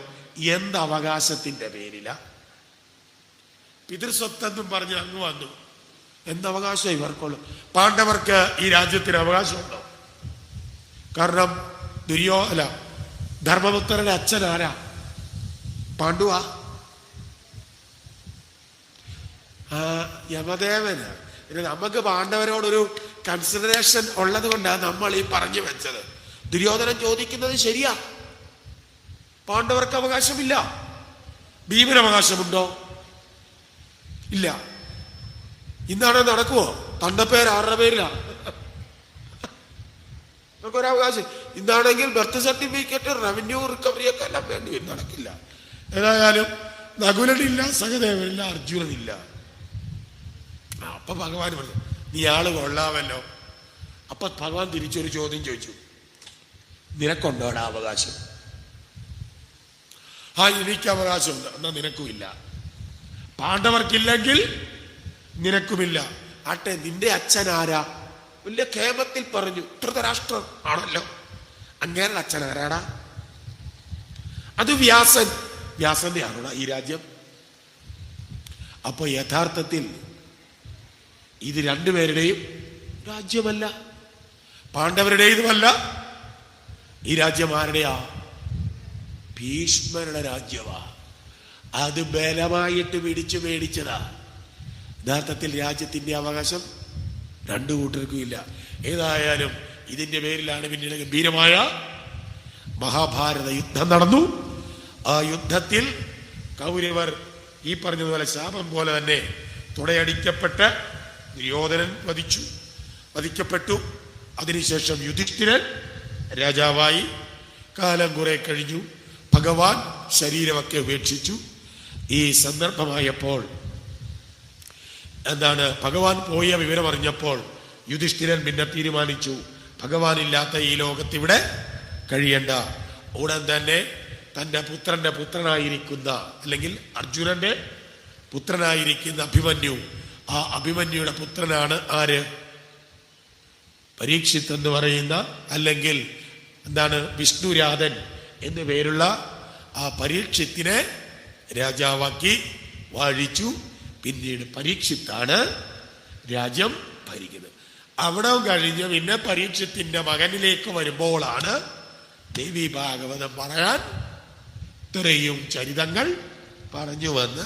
S1: എന്ത് അവകാശത്തിന്റെ പേരില? പിതൃസ്വത്തെന്നും പറഞ്ഞ് അങ്ങ് വന്നു. എന്തവകാശം ഇവർക്കുള്ളു? പാണ്ഡവർക്ക് ഈ രാജ്യത്തിന് അവകാശമുണ്ടോ? കാരണം ധർമ്മപുത്രന്റെ അച്ഛൻ ആരാ? പാണ്ഡുവാ? യമദേവന്. നമുക്ക് പാണ്ഡവരോടൊരു കൺസിഡറേഷൻ ഉള്ളത് കൊണ്ടാണ് നമ്മൾ ഈ പറഞ്ഞു വെച്ചത്. ദുര്യോധനൻ ചോദിക്കുന്നത് ശരിയാ. പാണ്ഡവർക്ക് അവകാശമില്ല. ഭീമന് അവകാശമുണ്ടോ? ഇല്ല. ഇന്നാണ് നടക്കുവോ? തണ്ടപ്പേര് 6 പേരിലാണ്. നമുക്കൊരവകാശം. ഇന്നാണെങ്കിൽ ബർത്ത് സർട്ടിഫിക്കറ്റ്, റവന്യൂ റിക്കവറി ഒക്കെ എല്ലാം വേണ്ടി വരും. നടക്കില്ല. ഏതായാലും നകുലനില്ല, സഹദേവനില്ല, അർജുനനില്ല. അപ്പൊ ഭഗവാൻ പറഞ്ഞു, നീ ആള് കൊള്ളാമല്ലോ. അപ്പൊ ഭഗവാൻ തിരിച്ചൊരു ചോദ്യം ചോദിച്ചു, നിനക്കൊണ്ടോടാ അവകാശം? എനിക്ക് അവകാശമുണ്ട്. എന്നാ നിനക്കും ഇല്ല. പാണ്ഡവർക്കില്ലെങ്കിൽ നിനക്കുമില്ല. ആട്ടെ, നിന്റെ അച്ഛൻ ആരാ? വലിയ ക്ഷേമത്തിൽ പറഞ്ഞു, ധൃതരാഷ്ട്രം ആണല്ലോ. അങ്ങേരുടെ അച്ഛൻ ആരാടാ? അത് വ്യാസൻ. വ്യാസന്റെ ആണോടാ ഈ രാജ്യം? അപ്പൊ യഥാർത്ഥത്തിൽ ഇത് രണ്ടുപേരുടെയും രാജ്യമല്ല, പാണ്ഡവരുടേതുമല്ല. ഈ രാജ്യം ആരുടെയാ? ഭീഷ്മരുടെ രാജ്യമാ. അത് ബലമായിട്ട് പിടിച്ചു മേടിച്ചതാ. യഥാർത്ഥത്തിൽ രാജ്യത്തിന്റെ അവകാശം 2 കൂട്ടർക്കും ഇല്ല. ഏതായാലും ഇതിന്റെ പേരിലാണ് പിന്നീട് ഗംഭീരമായ മഹാഭാരത യുദ്ധം നടന്നു. ആ യുദ്ധത്തിൽ കൗരവർ ഈ പറഞ്ഞതുപോലെ ശാപം പോലെ തന്നെ തുടയടിക്കപ്പെട്ട് ദുര്യോധനൻ വധിക്കപ്പെട്ടു. അതിനുശേഷം യുധിഷ്ഠിരൻ രാജാവായി. കാലം കുറെ കഴിഞ്ഞു. ഭഗവാൻ ശരീരമൊക്കെ ഉപേക്ഷിച്ചു. ഈ സന്ദർഭമായപ്പോൾ ഭഗവാൻ പോയ വിവരം അറിഞ്ഞപ്പോൾ യുധിഷ്ഠിരൻ പിന്നെ തീരുമാനിച്ചു, ഭഗവാനില്ലാത്ത ഈ ലോകത്തിവിടെ കഴിയണ്ട. ഉടൻ തന്നെ തൻ്റെ പുത്രന്റെ പുത്രനായിരിക്കുന്ന, അല്ലെങ്കിൽ അർജുനന്റെ പുത്രനായിരിക്കുന്ന അഭിമന്യു, ആ അഭിമന്യുയുടെ പുത്രനാണ് ആര്? പരീക്ഷിത്ത് എന്ന് പറയുന്ന, അല്ലെങ്കിൽ വിഷ്ണുരാധൻ എന്നു പേരുള്ള ആ പരീക്ഷിത്തിനെ രാജാവാക്കി വാഴിച്ചു. പിന്നീട് പരീക്ഷിത്താണ് രാജ്യം ഭരിക്കുന്നത്. അവിടെ കഴിഞ്ഞ് പിന്നെ പരീക്ഷത്തിന്റെ മകനിലേക്ക് വരുമ്പോഴാണ് ദേവി ഭാഗവതം പറയാൻ ഇത്രയും ചരിതങ്ങൾ പറഞ്ഞു വന്ന്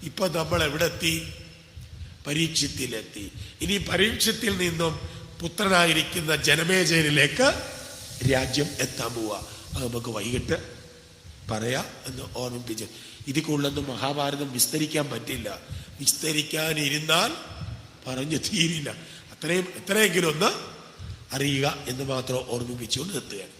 S1: ഇപ്പൊ നമ്മൾ എവിടെ എത്തി? പരീക്ഷത്തിലെത്തി. ഇനി പരീക്ഷത്തിൽ നിന്നും പുത്രനായിരിക്കുന്ന ജനമേജയനിലേക്ക് രാജ്യം എത്താൻ പോവുക. അത് നമുക്ക് വൈകിട്ട് പറയാം എന്ന് ഓർമ്മിപ്പിച്ച്. ഇതിൽ കൂടുതലൊന്നും മഹാഭാരതം വിസ്തരിക്കാൻ പറ്റില്ല. വിസ്തരിക്കാനിരുന്നാൽ പറഞ്ഞു തീരില്ല. എത്രയെങ്കിലും ഒന്ന് അറിയുക എന്ന് മാത്രം ഓർമ്മിപ്പിച്ചുകൊണ്ട് നിർത്തുകയാണ്.